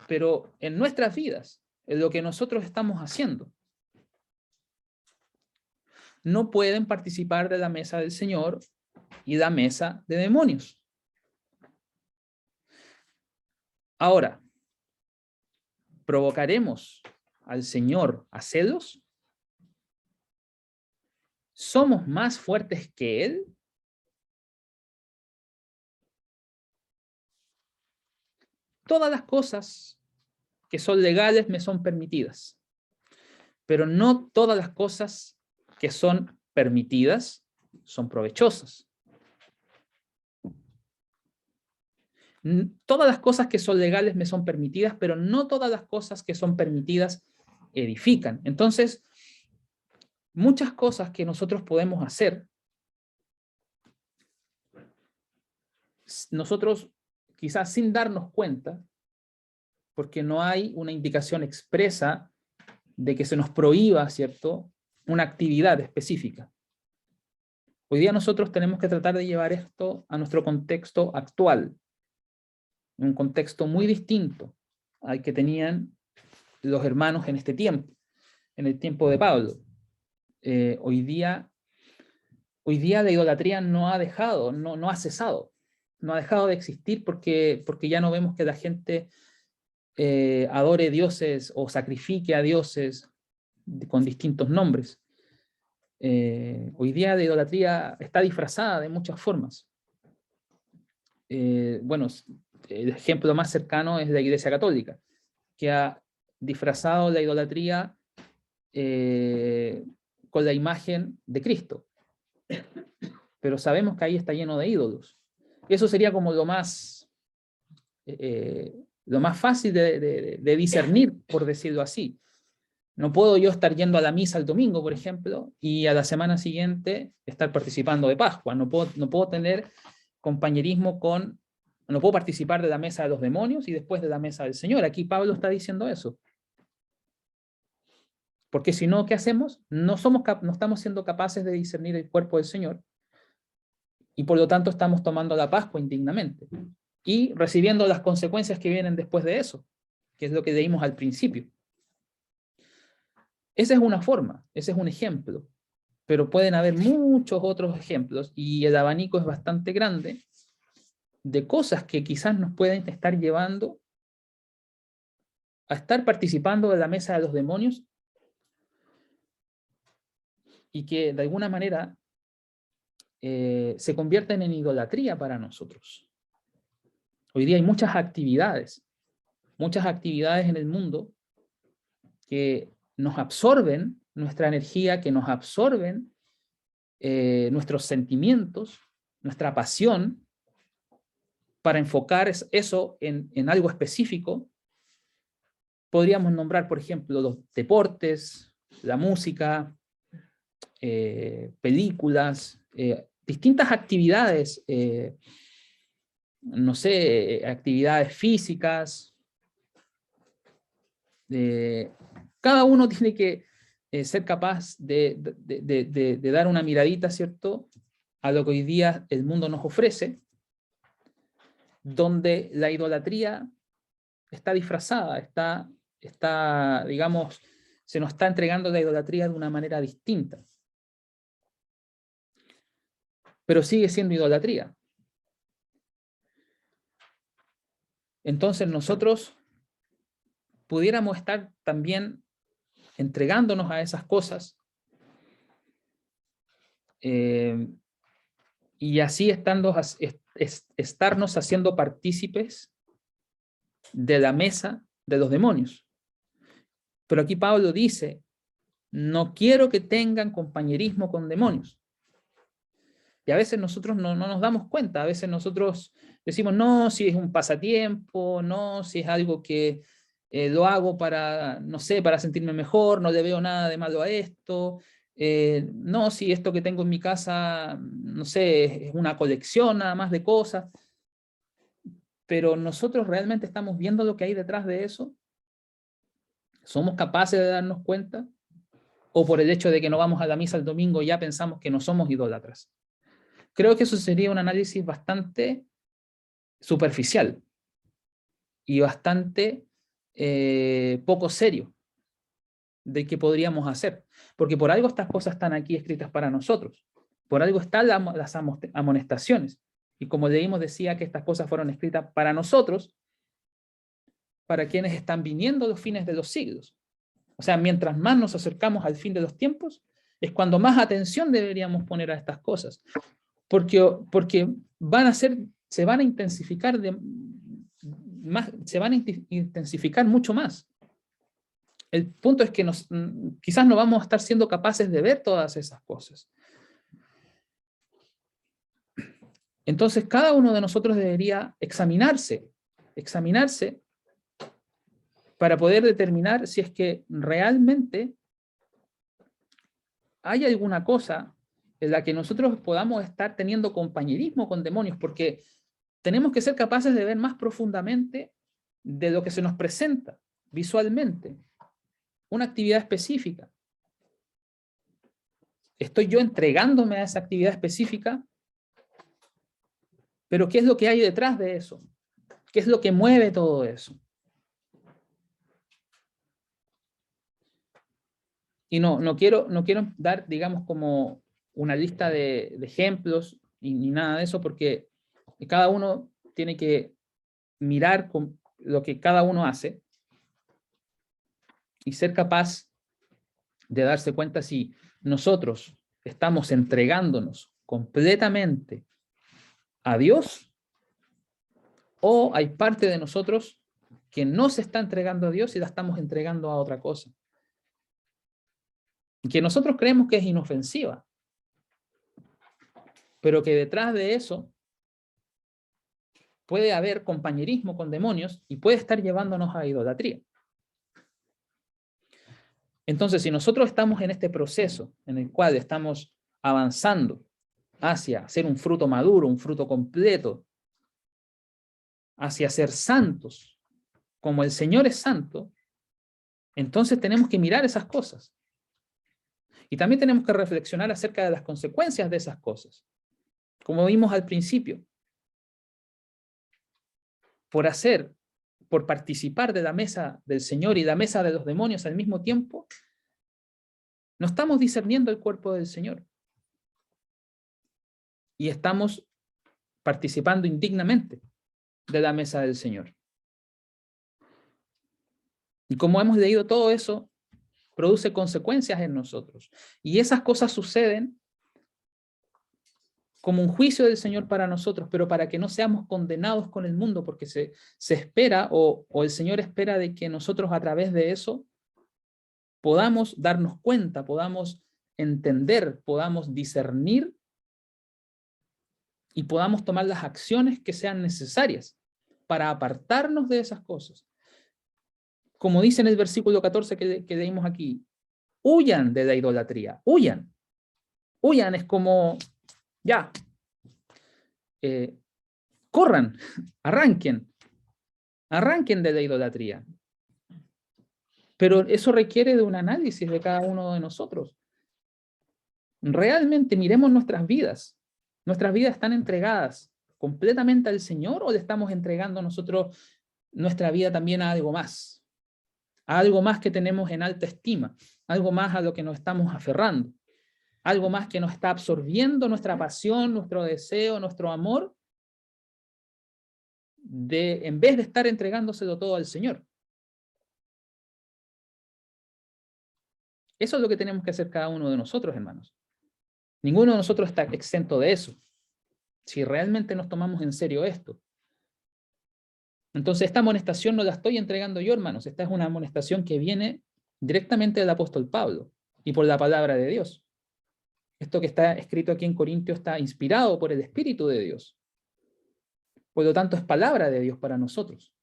[SPEAKER 1] Pero en nuestras vidas, en lo que nosotros estamos haciendo, no pueden participar de la mesa del Señor y la mesa de demonios. Ahora, ¿provocaremos al Señor a celos? ¿Somos más fuertes que Él? Todas las cosas que son legales me son permitidas, pero no todas las cosas que son permitidas son provechosas. Todas las cosas que son legales me son permitidas, pero no todas las cosas que son permitidas edifican. Entonces, muchas cosas que nosotros podemos hacer, nosotros quizás sin darnos cuenta, porque no hay una indicación expresa de que se nos prohíba, ¿cierto?, una actividad específica. Hoy día nosotros tenemos que tratar de llevar esto a nuestro contexto actual, un contexto muy distinto al que tenían los hermanos en este tiempo, en el tiempo de Pablo. Hoy día la idolatría no ha dejado, no ha cesado, no ha dejado de existir porque ya no vemos que la gente adore dioses o sacrifique a dioses con distintos nombres. Hoy día la idolatría está disfrazada de muchas formas. Bueno, el ejemplo más cercano es la Iglesia Católica, que ha disfrazado la idolatría con la imagen de Cristo. Pero sabemos que ahí está lleno de ídolos. Eso sería como lo más fácil de discernir, por decirlo así. No puedo yo estar yendo a la misa el domingo, por ejemplo, y a la semana siguiente estar participando de Pascua. No puedo tener compañerismo no puedo participar de la mesa de los demonios y después de la mesa del Señor. Aquí Pablo está diciendo eso. Porque si no, ¿qué hacemos? No estamos siendo capaces de discernir el cuerpo del Señor y por lo tanto estamos tomando la Pascua indignamente y recibiendo las consecuencias que vienen después de eso, que es lo que leímos al principio. Esa es una forma, ese es un ejemplo, pero pueden haber muchos otros ejemplos y el abanico es bastante grande de cosas que quizás nos pueden estar llevando a estar participando de la mesa de los demonios y que de alguna manera se convierten en idolatría para nosotros. Hoy día hay muchas actividades en el mundo que nos absorben nuestra energía, que nos absorben nuestros sentimientos, nuestra pasión, para enfocar eso en algo específico. Podríamos nombrar, por ejemplo, los deportes, la música, películas, distintas actividades, no sé, actividades físicas. Cada uno tiene que ser capaz de dar una miradita, ¿cierto?, a lo que hoy día el mundo nos ofrece, donde la idolatría está disfrazada, digamos, se nos está entregando la idolatría de una manera distinta. Pero sigue siendo idolatría. Entonces nosotros pudiéramos estar también entregándonos a esas cosas y así estarnos haciendo partícipes de la mesa de los demonios. Pero aquí Pablo dice, no quiero que tengan compañerismo con demonios. Y a veces nosotros no nos damos cuenta, a veces nosotros decimos, no, si es un pasatiempo, no, si es algo que lo hago para, no sé, para sentirme mejor, no le veo nada de malo a esto, no, si esto que tengo en mi casa, no sé, es una colección nada más de cosas, pero nosotros realmente estamos viendo lo que hay detrás de eso. ¿Somos capaces de darnos cuenta? ¿O por el hecho de que no vamos a la misa el domingo ya pensamos que no somos idólatras? Creo que eso sería un análisis bastante superficial y bastante poco serio. de qué podríamos hacer. Porque por algo estas cosas están aquí escritas para nosotros. Por algo están las amonestaciones. Y como leímos, decía que estas cosas fueron escritas para nosotros, para quienes están viniendo los fines de los siglos. O sea, mientras más nos acercamos al fin de los tiempos, es cuando más atención deberíamos poner a estas cosas. Porque se van a intensificar intensificar mucho más. El punto es que quizás no vamos a estar siendo capaces de ver todas esas cosas. Entonces, cada uno de nosotros debería examinarse para poder determinar si es que realmente hay alguna cosa en la que nosotros podamos estar teniendo compañerismo con demonios, porque tenemos que ser capaces de ver más profundamente de lo que se nos presenta visualmente, una actividad específica. ¿Estoy yo entregándome a esa actividad específica? Pero ¿qué es lo que hay detrás de eso? ¿Qué es lo que mueve todo eso? Y no quiero dar, digamos, como una lista de ejemplos ni nada de eso, porque cada uno tiene que mirar con lo que cada uno hace y ser capaz de darse cuenta si nosotros estamos entregándonos completamente a Dios o hay parte de nosotros que no se está entregando a Dios y la estamos entregando a otra cosa. Que nosotros creemos que es inofensiva, pero que detrás de eso puede haber compañerismo con demonios y puede estar llevándonos a idolatría. Entonces, si nosotros estamos en este proceso en el cual estamos avanzando hacia ser un fruto maduro, un fruto completo, hacia ser santos, como el Señor es santo, entonces tenemos que mirar esas cosas. Y también tenemos que reflexionar acerca de las consecuencias de esas cosas. Como vimos al principio, por participar de la mesa del Señor y la mesa de los demonios al mismo tiempo, no estamos discerniendo el cuerpo del Señor. Y estamos participando indignamente de la mesa del Señor. Y como hemos leído, todo eso produce consecuencias en nosotros. Y esas cosas suceden como un juicio del Señor para nosotros, pero para que no seamos condenados con el mundo, porque se espera o el Señor espera de que nosotros a través de eso podamos darnos cuenta, podamos entender, podamos discernir y podamos tomar las acciones que sean necesarias para apartarnos de esas cosas. Como dice en el versículo 14 que leímos aquí, huyan de la idolatría, huyan. Huyan es como, ya, corran, arranquen de la idolatría. Pero eso requiere de un análisis de cada uno de nosotros. Realmente miremos nuestras vidas. ¿Nuestras vidas están entregadas completamente al Señor o le estamos entregando nosotros nuestra vida también a algo más? A algo más que tenemos en alta estima, algo más a lo que nos estamos aferrando, algo más que nos está absorbiendo nuestra pasión, nuestro deseo, nuestro amor, en vez de estar entregándoselo todo al Señor. Eso es lo que tenemos que hacer cada uno de nosotros, hermanos. Ninguno de nosotros está exento de eso, si realmente nos tomamos en serio esto. Entonces, esta amonestación no la estoy entregando yo, hermanos. Esta es una amonestación que viene directamente del apóstol Pablo y por la palabra de Dios. Esto que está escrito aquí en Corintios está inspirado por el Espíritu de Dios. Por lo tanto, es palabra de Dios para nosotros.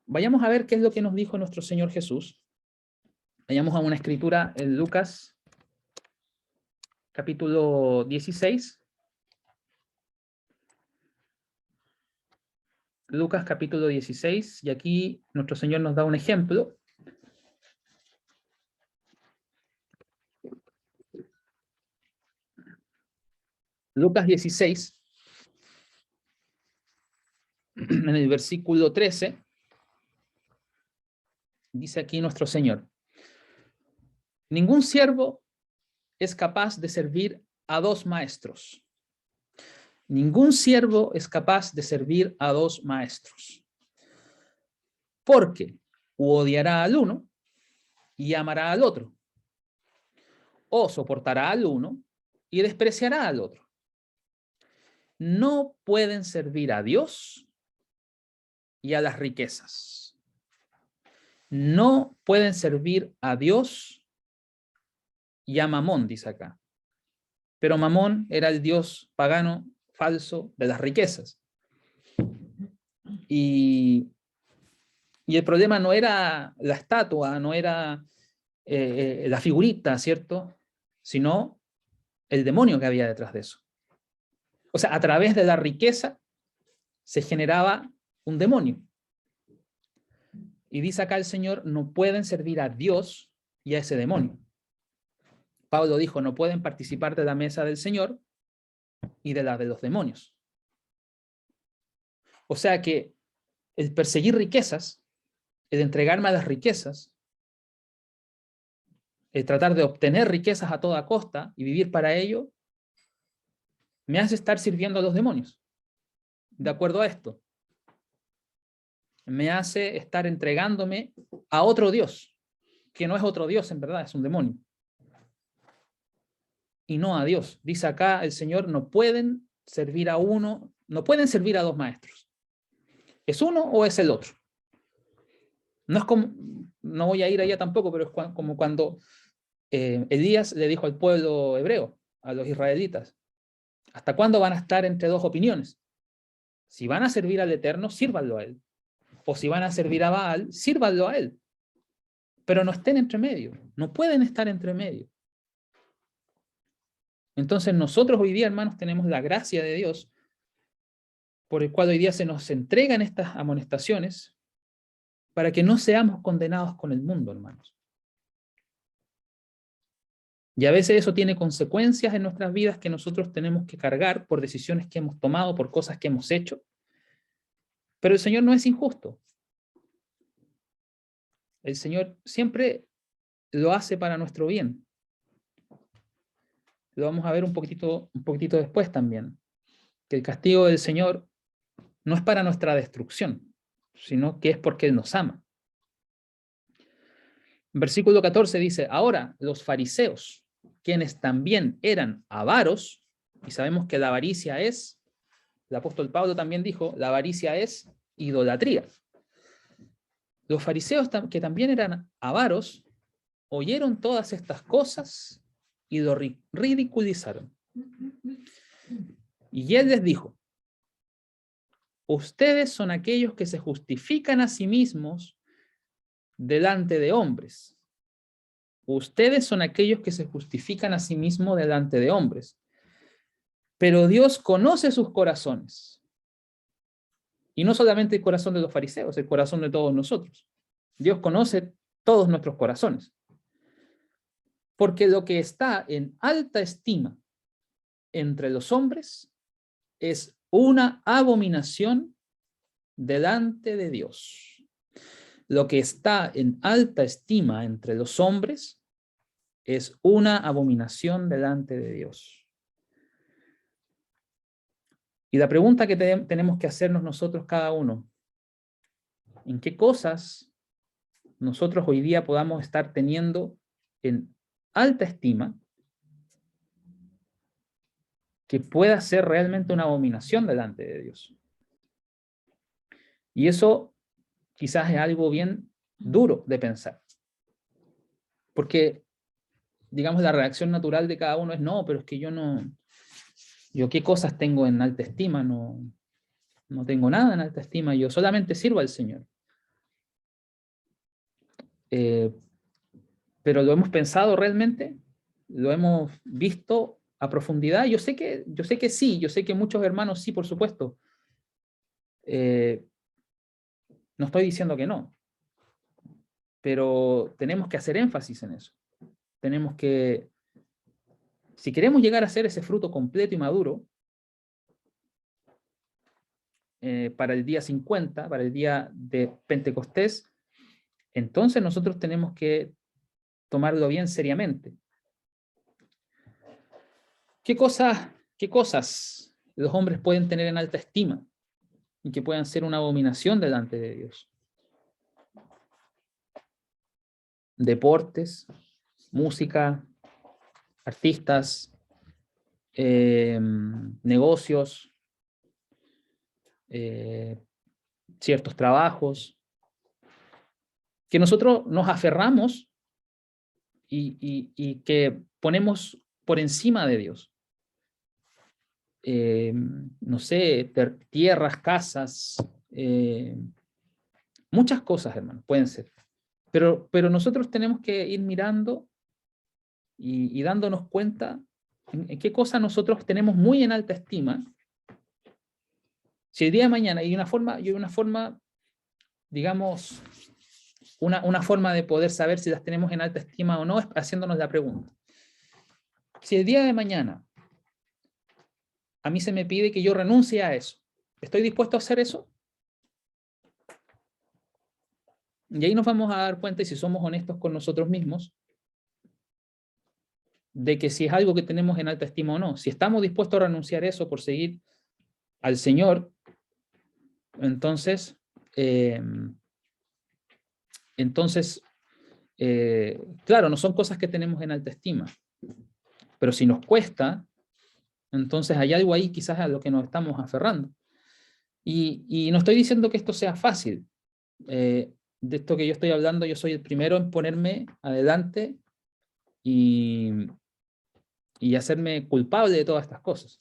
[SPEAKER 1] Vayamos a ver qué es lo que nos dijo nuestro Señor Jesús. Vayamos a una escritura en Lucas, capítulo 16. Lucas, capítulo 16, y aquí nuestro Señor nos da un ejemplo. Lucas 16, en el versículo 13, Dice aquí nuestro Señor: ningún siervo es capaz de servir a dos maestros. Ningún siervo es capaz de servir a dos maestros. Porque o odiará al uno y amará al otro, o soportará al uno y despreciará al otro. No pueden servir a Dios y a las riquezas. No pueden servir a Dios y a Mamón, dice acá. Pero Mamón era el dios pagano falso de las riquezas. Y el problema no era la estatua, no era la figurita, ¿cierto? Sino el demonio que había detrás de eso. O sea, a través de la riqueza se generaba un demonio. Y dice acá el Señor: no pueden servir a Dios y a ese demonio. Pablo dijo: no pueden participar de la mesa del Señor y de la de los demonios. O sea que el perseguir riquezas, el entregarme a las riquezas, el tratar de obtener riquezas a toda costa y vivir para ello, me hace estar sirviendo a los demonios. De acuerdo a esto, me hace estar entregándome a otro Dios, que no es otro Dios en verdad, es un demonio. Y no a Dios. Dice acá el Señor: no pueden servir a uno, no pueden servir a dos maestros. ¿Es uno o es el otro? No es como, no voy a ir allá tampoco, pero es como cuando Elías le dijo al pueblo hebreo, a los israelitas: ¿hasta cuándo van a estar entre dos opiniones? Si van a servir al Eterno, sírvanlo a él. O si van a servir a Baal, sírvanlo a él. Pero no estén entre medio, no pueden estar entre medio. Entonces nosotros hoy día, hermanos, tenemos la gracia de Dios, por el cual hoy día se nos entregan estas amonestaciones para que no seamos condenados con el mundo, hermanos. Y a veces eso tiene consecuencias en nuestras vidas que nosotros tenemos que cargar por decisiones que hemos tomado, por cosas que hemos hecho. Pero el Señor no es injusto. El Señor siempre lo hace para nuestro bien. Lo vamos a ver un poquitito después también. Que el castigo del Señor no es para nuestra destrucción, sino que es porque Él nos ama. Versículo 14 dice: ahora los fariseos, quienes también eran avaros, y sabemos que la avaricia es, el apóstol Pablo también dijo, la avaricia es idolatría. Los fariseos que también eran avaros, oyeron todas estas cosas y lo ridiculizaron. Y él les dijo: ustedes son aquellos que se justifican a sí mismos delante de hombres. Ustedes son aquellos que se justifican a sí mismos delante de hombres. Pero Dios conoce sus corazones. Y no solamente el corazón de los fariseos, el corazón de todos nosotros. Dios conoce todos nuestros corazones. Porque lo que está en alta estima entre los hombres es una abominación delante de Dios. Lo que está en alta estima entre los hombres es una abominación delante de Dios. Y la pregunta que tenemos que hacernos nosotros cada uno: ¿en qué cosas nosotros hoy día podamos estar teniendo en alta estima que pueda ser realmente una abominación delante de Dios? Y eso quizás es algo bien duro de pensar. Porque, digamos, la reacción natural de cada uno es: no, pero es que yo qué cosas tengo en alta estima, no tengo nada en alta estima, yo solamente sirvo al Señor. Pero ¿lo hemos pensado realmente? ¿Lo hemos visto a profundidad? Yo sé que sí, yo sé que muchos hermanos sí, por supuesto. No estoy diciendo que no, pero tenemos que hacer énfasis en eso. Tenemos que, si queremos llegar a ser ese fruto completo y maduro, para el día 50, para el día de Pentecostés, entonces nosotros tenemos que tomarlo bien seriamente. ¿Qué cosas los hombres pueden tener en alta estima y que puedan ser una abominación delante de Dios? Deportes, música, artistas, negocios, ciertos trabajos, que nosotros nos aferramos y que ponemos por encima de Dios. No sé, tierras, casas, muchas cosas, hermano, pueden ser. Pero nosotros tenemos que ir mirando y dándonos cuenta en qué cosas nosotros tenemos muy en alta estima. Si el día de mañana hay una forma, digamos, una forma de poder saber si las tenemos en alta estima o no, es haciéndonos la pregunta. Si el día de mañana a mí se me pide que yo renuncie a eso, ¿estoy dispuesto a hacer eso? Y ahí nos vamos a dar cuenta, y si somos honestos con nosotros mismos, de que si es algo que tenemos en alta estima o no. Si estamos dispuestos a renunciar a eso por seguir al Señor, entonces, claro, no son cosas que tenemos en alta estima. Pero si nos cuesta, entonces hay algo ahí quizás a lo que nos estamos aferrando. Y no estoy diciendo que esto sea fácil. De esto que yo estoy hablando, yo soy el primero en ponerme adelante y hacerme culpable de todas estas cosas.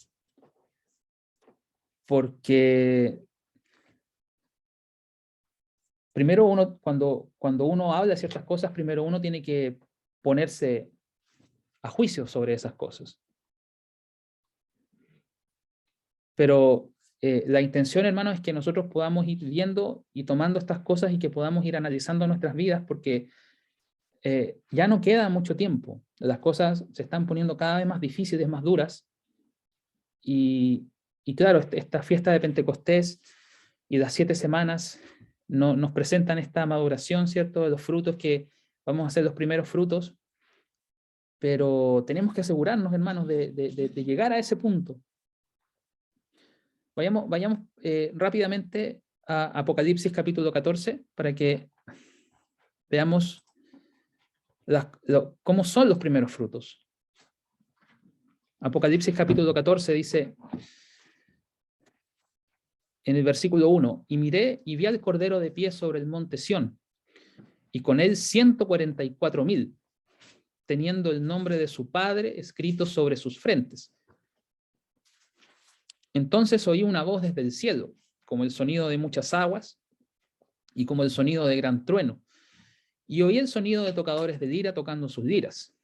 [SPEAKER 1] Porque primero uno, cuando uno habla de ciertas cosas, primero uno tiene que ponerse a juicio sobre esas cosas. Pero la intención, hermano, es que nosotros podamos ir viendo y tomando estas cosas y que podamos ir analizando nuestras vidas, porque ya no queda mucho tiempo. Las cosas se están poniendo cada vez más difíciles, más duras. Y claro, esta fiesta de Pentecostés y las 7 semanas nos presentan esta maduración, ¿cierto? De los frutos, que vamos a hacer los primeros frutos. Pero tenemos que asegurarnos, hermanos, de llegar a ese punto. Vayamos rápidamente a Apocalipsis capítulo 14 para que veamos cómo son los primeros frutos. Apocalipsis capítulo 14 dice en el versículo 1: y miré y vi al Cordero de pie sobre el monte Sión, y con él 144,000, teniendo el nombre de su Padre escrito sobre sus frentes. Entonces oí una voz desde el cielo, como el sonido de muchas aguas, y como el sonido de gran trueno. Y oí el sonido de tocadores de lira tocando sus liras.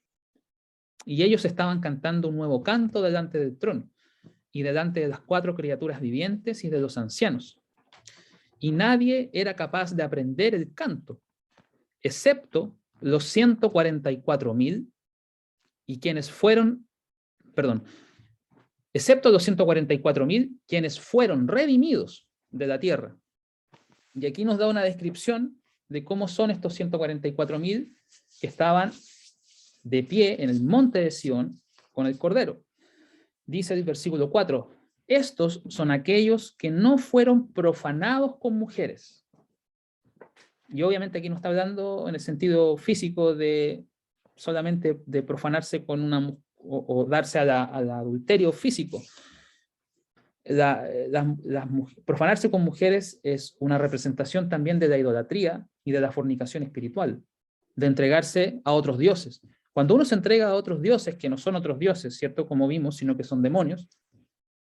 [SPEAKER 1] Y ellos estaban cantando un nuevo canto delante del trono, y delante de las 4 criaturas vivientes y de los ancianos. Y nadie era capaz de aprender el canto, excepto los 144,000, y quienes fueron, excepto los 144,000, quienes fueron redimidos de la tierra. Y aquí nos da una descripción de cómo son estos 144,000 que estaban de pie en el monte de Sión con el Cordero. Dice el versículo 4: estos son aquellos que no fueron profanados con mujeres. Y obviamente aquí no está hablando en el sentido físico de solamente de profanarse con una o darse al adulterio físico. Profanarse con mujeres es una representación también de la idolatría y de la fornicación espiritual, de entregarse a otros dioses. Cuando uno se entrega a otros dioses que no son otros dioses, ¿cierto? Como vimos, sino que son demonios,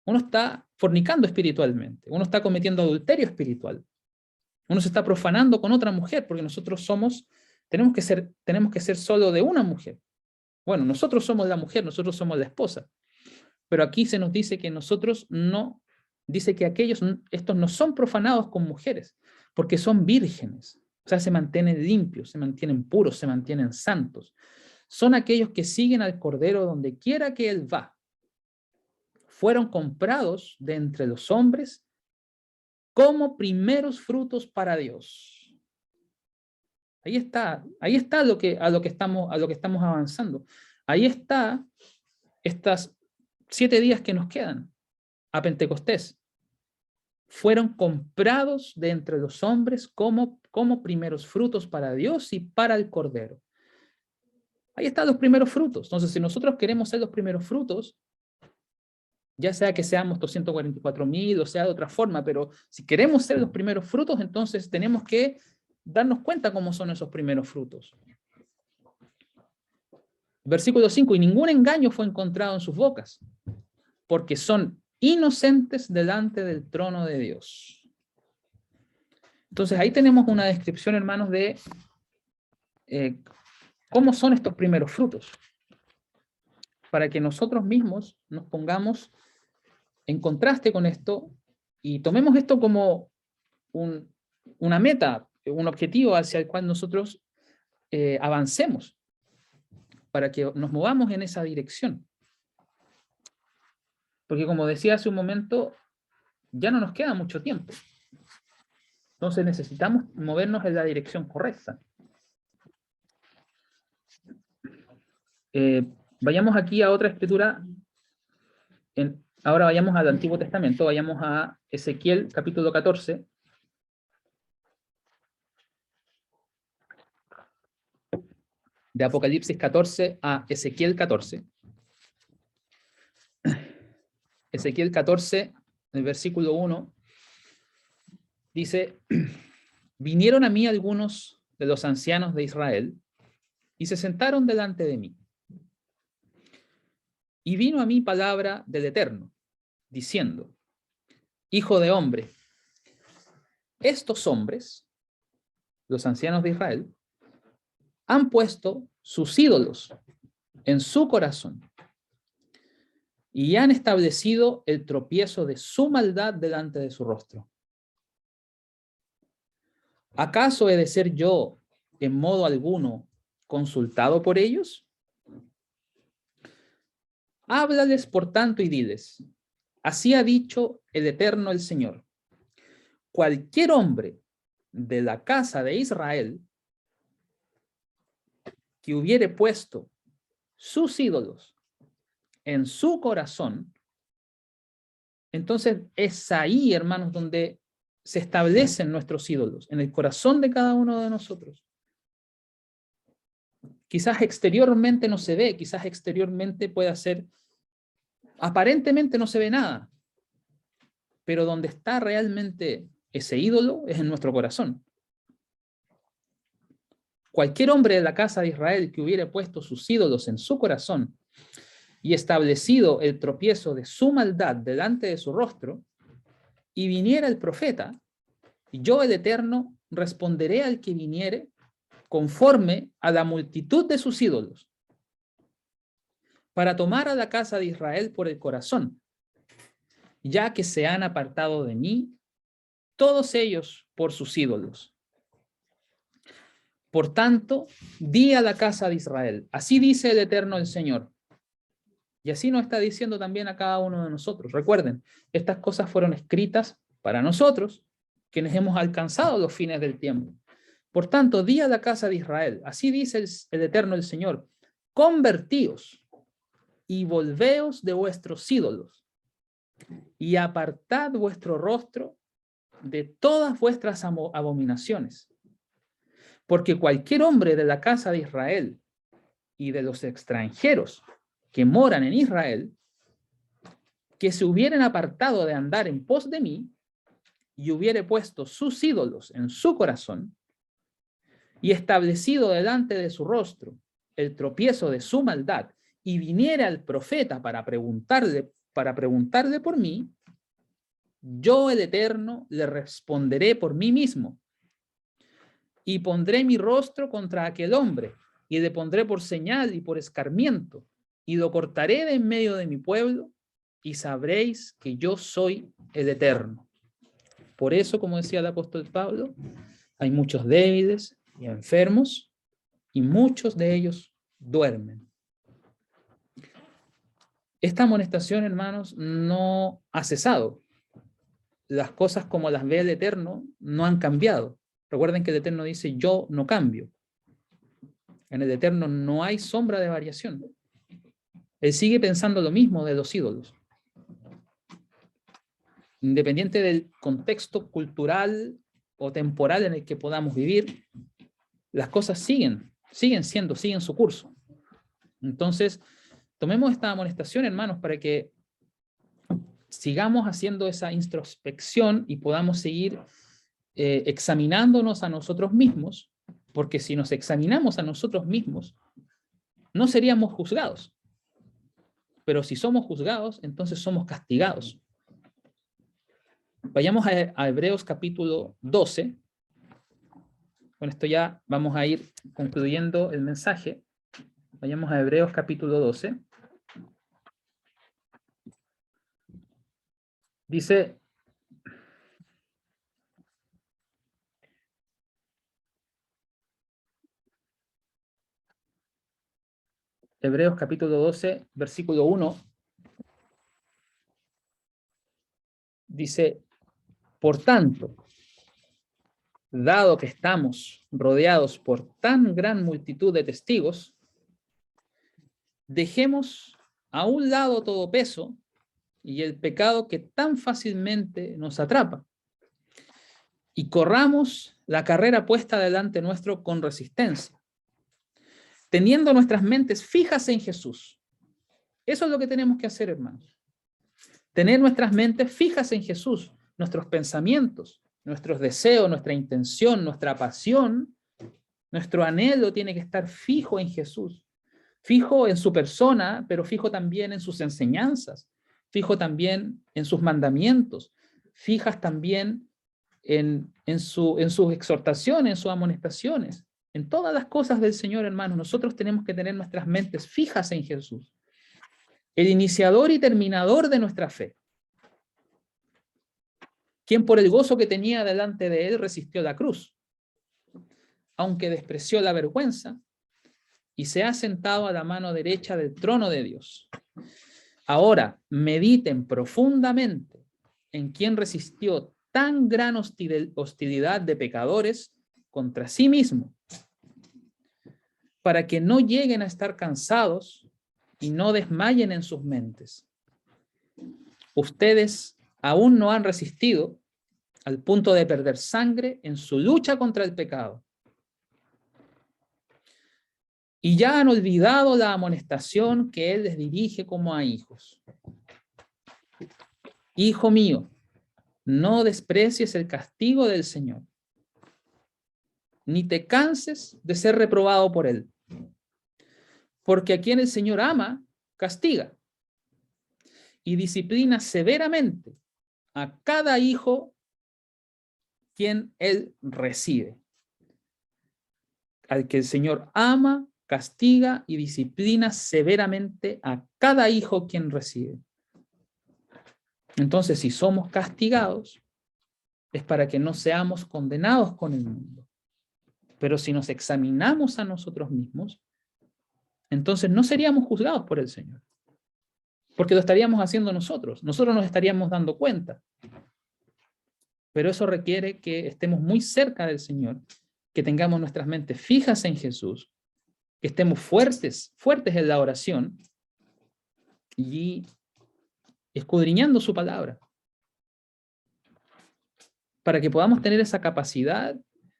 [SPEAKER 1] uno está fornicando espiritualmente, uno está cometiendo adulterio espiritual, uno se está profanando con otra mujer, porque nosotros tenemos que ser solo de una mujer. Bueno, nosotros somos la mujer, nosotros somos la esposa, pero aquí se nos dice que nosotros no, dice que estos no son profanados con mujeres, porque son vírgenes, o sea, se mantienen limpios, se mantienen puros, se mantienen santos. Son aquellos que siguen al Cordero donde quiera que Él va. Fueron comprados de entre los hombres como primeros frutos para Dios. Ahí está a lo que estamos avanzando. Ahí está estas 7 días que nos quedan a Pentecostés. Fueron comprados de entre los hombres como primeros frutos para Dios y para el Cordero. Ahí están los primeros frutos. Entonces, si nosotros queremos ser los primeros frutos, ya sea que seamos 244.000 o sea de otra forma, pero si queremos ser los primeros frutos, entonces tenemos que darnos cuenta cómo son esos primeros frutos. Versículo 5, y ningún engaño fue encontrado en sus bocas, porque son inocentes delante del trono de Dios. Entonces ahí tenemos una descripción, hermanos, de cómo son estos primeros frutos, para que nosotros mismos nos pongamos en contraste con esto y tomemos esto como una meta, un objetivo hacia el cual nosotros avancemos, para que nos movamos en esa dirección. Porque como decía hace un momento, ya no nos queda mucho tiempo. Entonces necesitamos movernos en la dirección correcta. Vayamos aquí a otra escritura. Ahora vayamos al Antiguo Testamento, vayamos a Ezequiel capítulo 14. De Apocalipsis 14 a Ezequiel 14. Ezequiel 14, el versículo 1, dice, vinieron a mí algunos de los ancianos de Israel y se sentaron delante de mí. Y vino a mí palabra del Eterno, diciendo, hijo de hombre, estos hombres, los ancianos de Israel, han puesto sus ídolos en su corazón y han establecido el tropiezo de su maldad delante de su rostro. ¿Acaso he de ser yo, en modo alguno, consultado por ellos? Háblales, por tanto, y diles, así ha dicho el Eterno el Señor. Cualquier hombre de la casa de Israel que hubiere puesto sus ídolos en su corazón, entonces es ahí, hermanos, donde se establecen nuestros ídolos, en el corazón de cada uno de nosotros. Quizás exteriormente no se ve, quizás exteriormente pueda ser, aparentemente no se ve nada, pero donde está realmente ese ídolo es en nuestro corazón. Cualquier hombre de la casa de Israel que hubiere puesto sus ídolos en su corazón y establecido el tropiezo de su maldad delante de su rostro, y viniera el profeta, y yo el Eterno responderé al que viniere conforme a la multitud de sus ídolos, para tomar a la casa de Israel por el corazón, ya que se han apartado de mí, todos ellos por sus ídolos. Por tanto, di a la casa de Israel, así dice el Eterno el Señor. Y así nos está diciendo también a cada uno de nosotros. Recuerden, estas cosas fueron escritas para nosotros, quienes hemos alcanzado los fines del tiempo. Por tanto, di a la casa de Israel, así dice el Eterno el Señor, convertíos y volveos de vuestros ídolos y apartad vuestro rostro de todas vuestras abominaciones. Porque cualquier hombre de la casa de Israel y de los extranjeros que moran en Israel, que se hubieran apartado de andar en pos de mí y hubiere puesto sus ídolos en su corazón y establecido delante de su rostro el tropiezo de su maldad y viniera el profeta para preguntarle por mí, yo el Eterno le responderé por mí mismo y pondré mi rostro contra aquel hombre y le pondré por señal y por escarmiento y lo cortaré de en medio de mi pueblo y sabréis que yo soy el Eterno. Por eso, como decía el apóstol Pablo, hay muchos débiles y enfermos y muchos de ellos duermen. Esta amonestación, hermanos, no ha cesado. Las cosas como las ve el Eterno no han cambiado. Recuerden que el Eterno dice, yo no cambio. En el Eterno no hay sombra de variación. Él sigue pensando lo mismo de los ídolos. Independiente del contexto cultural o temporal en el que podamos vivir, las cosas siguen su curso. Entonces, tomemos esta amonestación, hermanos, para que sigamos haciendo esa introspección y podamos seguir examinándonos a nosotros mismos, porque si nos examinamos a nosotros mismos, no seríamos juzgados. Pero si somos juzgados, entonces somos castigados. Vayamos a Hebreos capítulo 12. Con esto ya vamos a ir concluyendo el mensaje. Vayamos a Hebreos capítulo 12. Dice: Hebreos capítulo 12, versículo 1, dice: por tanto, dado que estamos rodeados por tan gran multitud de testigos, dejemos a un lado todo peso y el pecado que tan fácilmente nos atrapa, y corramos la carrera puesta delante nuestro con resistencia, teniendo nuestras mentes fijas en Jesús. Eso es lo que tenemos que hacer, hermanos. Tener nuestras mentes fijas en Jesús, nuestros pensamientos, nuestros deseos, nuestra intención, nuestra pasión, nuestro anhelo tiene que estar fijo en Jesús, fijo en su persona, pero fijo también en sus enseñanzas, fijo también en sus mandamientos, fijas también en sus exhortaciones, en sus amonestaciones, en todas las cosas del Señor, hermanos. Nosotros tenemos que tener nuestras mentes fijas en Jesús, el iniciador y terminador de nuestra fe, quien por el gozo que tenía delante de él resistió la cruz, aunque despreció la vergüenza, y se ha sentado a la mano derecha del trono de Dios. Ahora, mediten profundamente en quien resistió tan gran hostilidad de pecadores contra sí mismo, para que no lleguen a estar cansados y no desmayen en sus mentes. Ustedes aún no han resistido al punto de perder sangre en su lucha contra el pecado. Y ya han olvidado la amonestación que Él les dirige como a hijos. Hijo mío, no desprecies el castigo del Señor, ni te canses de ser reprobado por Él. Porque a quien el Señor ama, castiga y disciplina severamente a cada hijo quien Él recibe. Al que el Señor ama, castiga y disciplina severamente a cada hijo quien recibe. Entonces, si somos castigados, es para que no seamos condenados con el mundo. Pero si nos examinamos a nosotros mismos, entonces no seríamos juzgados por el Señor, porque lo estaríamos haciendo nosotros nos estaríamos dando cuenta. Pero eso requiere que estemos muy cerca del Señor, que tengamos nuestras mentes fijas en Jesús, que estemos fuertes en la oración y escudriñando su palabra, para que podamos tener esa capacidad,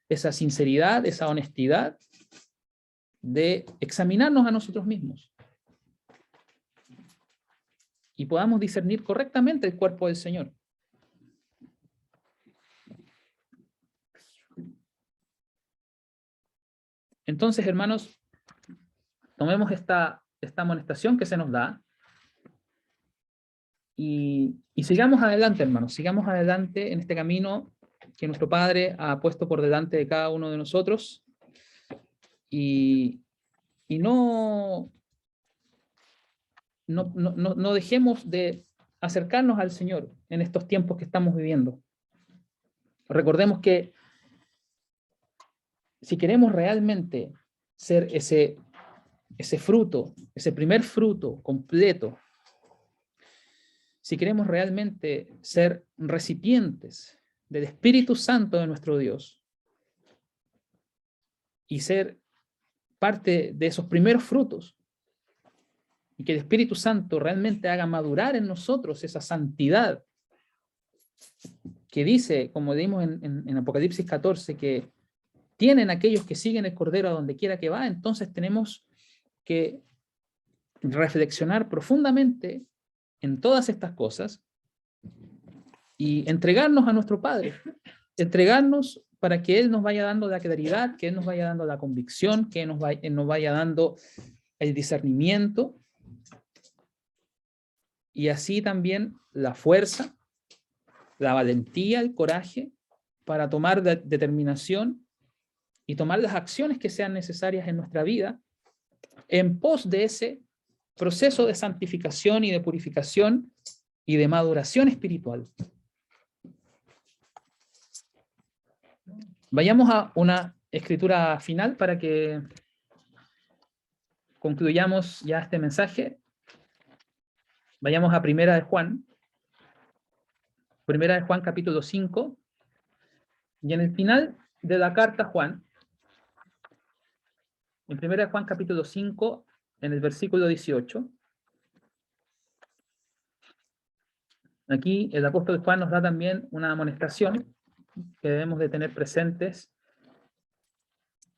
[SPEAKER 1] esa sinceridad, esa honestidad de examinarnos a nosotros mismos y podamos discernir correctamente el cuerpo del Señor. Entonces, hermanos, tomemos esta amonestación que se nos da y sigamos adelante, hermanos, sigamos adelante en este camino que nuestro Padre ha puesto por delante de cada uno de nosotros y no dejemos de acercarnos al Señor en estos tiempos que estamos viviendo. Recordemos que si queremos realmente ser ese fruto, ese primer fruto completo, si queremos realmente ser recipientes del Espíritu Santo de nuestro Dios y ser parte de esos primeros frutos y que el Espíritu Santo realmente haga madurar en nosotros esa santidad que dice, como leímos en Apocalipsis 14, que tienen aquellos que siguen el Cordero a donde quiera que va. Entonces tenemos que reflexionar profundamente en todas estas cosas y entregarnos a nuestro Padre, entregarnos para que Él nos vaya dando la claridad, que Él nos vaya dando la convicción, que Él nos vaya dando el discernimiento y así también la fuerza, la valentía, el coraje para tomar determinación y tomar las acciones que sean necesarias en nuestra vida en pos de ese proceso de santificación y de purificación y de maduración espiritual. Vayamos a una escritura final para que concluyamos ya este mensaje. Vayamos a Primera de Juan capítulo 5, y en el final de la carta a Juan, en Primera de Juan capítulo 5, en el versículo 18, aquí el apóstol Juan nos da también una amonestación que debemos de tener presentes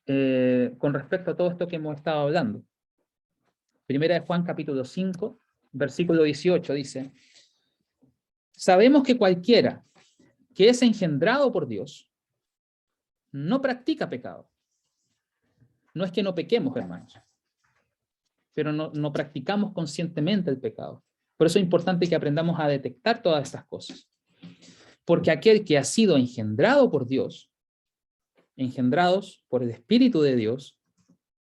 [SPEAKER 1] con respecto a todo esto que hemos estado hablando. Primera de Juan capítulo 5, versículo 18 dice: sabemos que cualquiera que es engendrado por Dios no practica pecado. No es que no pequemos, hermanos, pero no practicamos conscientemente el pecado. Por eso es importante que aprendamos a detectar todas estas cosas. Porque aquel que ha sido engendrado por Dios, engendrados por el Espíritu de Dios,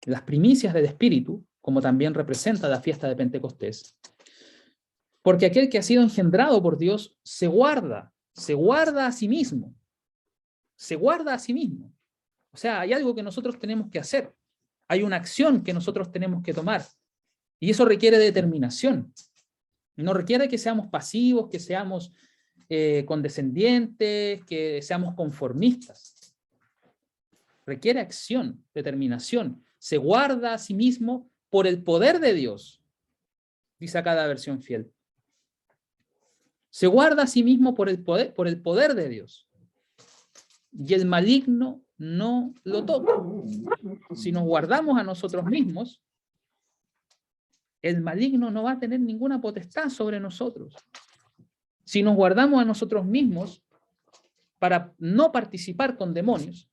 [SPEAKER 1] las primicias del Espíritu, como también representa la fiesta de Pentecostés, porque aquel que ha sido engendrado por Dios se guarda a sí mismo, se guarda a sí mismo. O sea, hay algo que nosotros tenemos que hacer, hay una acción que nosotros tenemos que tomar, y eso requiere determinación. No requiere que seamos pasivos, que seamos condescendientes, que seamos conformistas. Requiere acción, determinación. Se guarda a sí mismo por el poder de Dios, dice acá la versión fiel. Se guarda a sí mismo por el poder de Dios. Y el maligno no lo toca. Si nos guardamos a nosotros mismos, el maligno no va a tener ninguna potestad sobre nosotros. Si nos guardamos a nosotros mismos para no participar con demonios,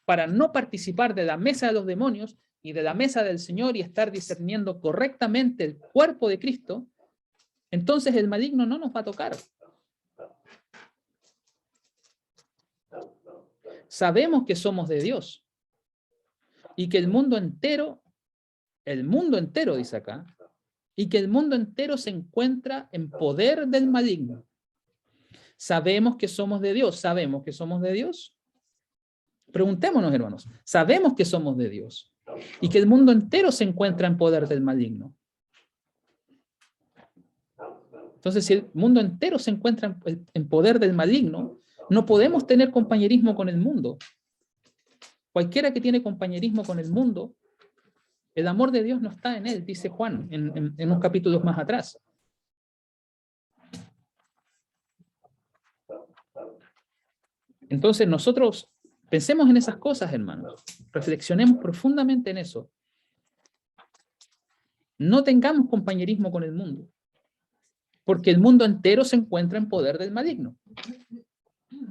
[SPEAKER 1] para no participar de la mesa de los demonios y de la mesa del Señor y estar discerniendo correctamente el cuerpo de Cristo, entonces el maligno no nos va a tocar. Sabemos que somos de Dios y que el mundo entero dice acá, y que el mundo entero se encuentra en poder del maligno. Sabemos que somos de Dios. ¿Sabemos que somos de Dios? Preguntémonos, hermanos. Sabemos que somos de Dios y que el mundo entero se encuentra en poder del maligno. Entonces, si el mundo entero se encuentra en poder del maligno, no podemos tener compañerismo con el mundo. Cualquiera que tiene compañerismo con el mundo, el amor de Dios no está en él, dice Juan en unos capítulos más atrás. Entonces nosotros pensemos en esas cosas, hermanos. Reflexionemos profundamente en eso. No tengamos compañerismo con el mundo, porque el mundo entero se encuentra en poder del maligno.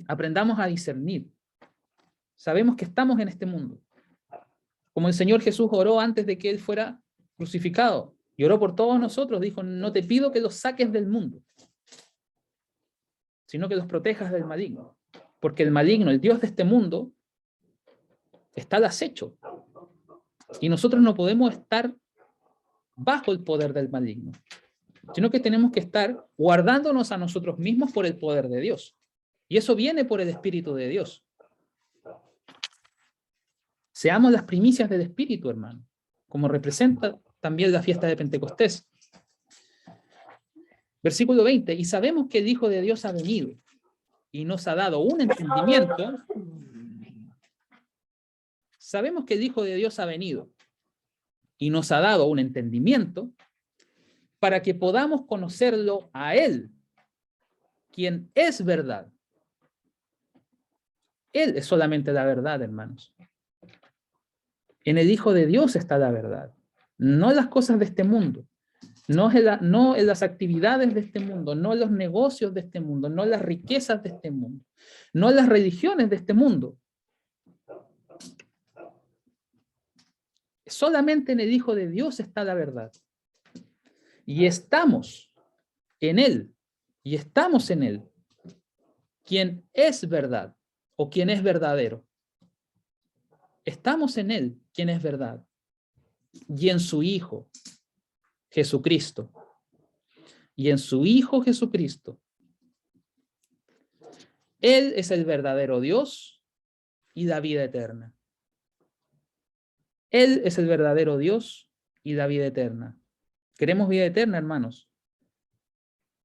[SPEAKER 1] Aprendamos a discernir. Sabemos que estamos en este mundo. Como el Señor Jesús oró antes de que Él fuera crucificado, y oró por todos nosotros, dijo: no te pido que los saques del mundo, sino que los protejas del maligno. Porque el maligno, el Dios de este mundo, está al acecho. Y nosotros no podemos estar bajo el poder del maligno, sino que tenemos que estar guardándonos a nosotros mismos por el poder de Dios. Y eso viene por el Espíritu de Dios. Seamos las primicias del Espíritu, hermano, como representa también la fiesta de Pentecostés. Versículo 20, y sabemos que el Hijo de Dios ha venido y nos ha dado un entendimiento. Sabemos que el Hijo de Dios ha venido. y nos ha dado un entendimiento para que podamos conocerlo a Él, quien es verdad. Él es solamente la verdad, hermanos. En el Hijo de Dios está la verdad, no en las cosas de este mundo, no en las actividades de este mundo, no en los negocios de este mundo, no en las riquezas de este mundo, no en las religiones de este mundo. Solamente en el Hijo de Dios está la verdad. Y estamos en Él, y estamos en Él, quien es verdad, o quien es verdadero. Estamos en Él, quien es verdad, y en su Hijo, Jesucristo. Y en su Hijo Jesucristo. Él es el verdadero Dios y la vida eterna. Él es el verdadero Dios y la vida eterna. ¿Queremos vida eterna, hermanos?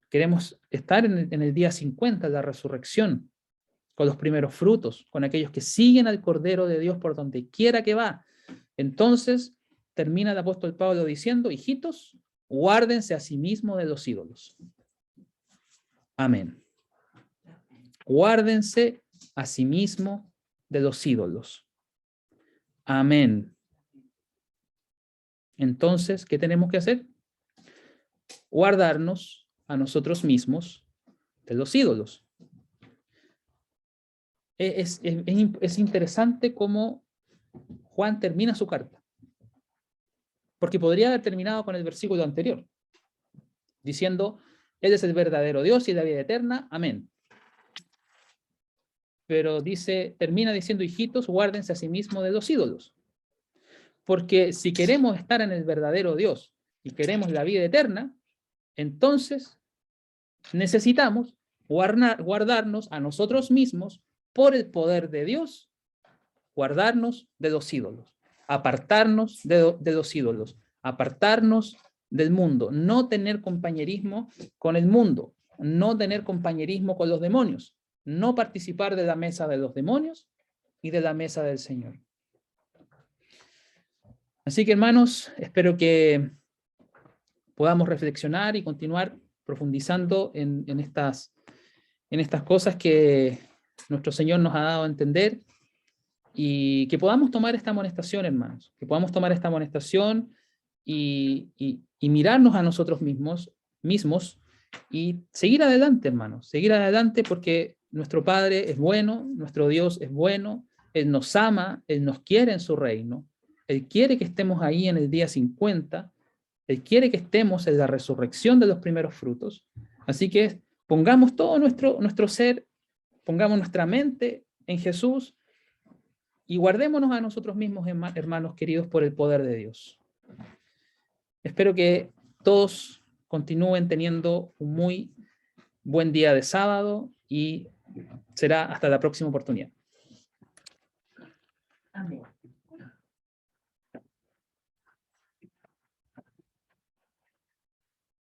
[SPEAKER 1] Queremos estar en el día 50, la resurrección, con los primeros frutos, con aquellos que siguen al Cordero de Dios por donde quiera que va. Entonces, termina el apóstol Pablo diciendo, hijitos, guárdense a sí mismos de los ídolos. Amén. Guárdense a sí mismos de los ídolos. Amén. Entonces, ¿qué tenemos que hacer? Guardarnos a nosotros mismos de los ídolos. Es interesante cómo Juan termina su carta, porque podría haber terminado con el versículo anterior, diciendo, Él es el verdadero Dios y la vida eterna, amén. Pero termina diciendo, hijitos, guárdense a sí mismos de los ídolos. Porque si queremos estar en el verdadero Dios y queremos la vida eterna, entonces necesitamos guardarnos a nosotros mismos por el poder de Dios, guardarnos de los ídolos, apartarnos de los ídolos, apartarnos del mundo, no tener compañerismo con el mundo, no tener compañerismo con los demonios, no participar de la mesa de los demonios y de la mesa del Señor. Así que, hermanos, espero que podamos reflexionar y continuar profundizando en estas cosas que nuestro Señor nos ha dado a entender y que podamos tomar esta amonestación, hermanos, que podamos tomar esta amonestación y mirarnos a nosotros mismos y seguir adelante, hermanos, seguir adelante porque nuestro Padre es bueno, nuestro Dios es bueno, Él nos ama, Él nos quiere en su reino, Él quiere que estemos ahí en el día 50, Él quiere que estemos en la resurrección de los primeros frutos. Así que pongamos todo nuestro ser, pongamos nuestra mente en Jesús y guardémonos a nosotros mismos, hermanos queridos, por el poder de Dios. Espero que todos continúen teniendo un muy buen día de sábado y será hasta la próxima oportunidad.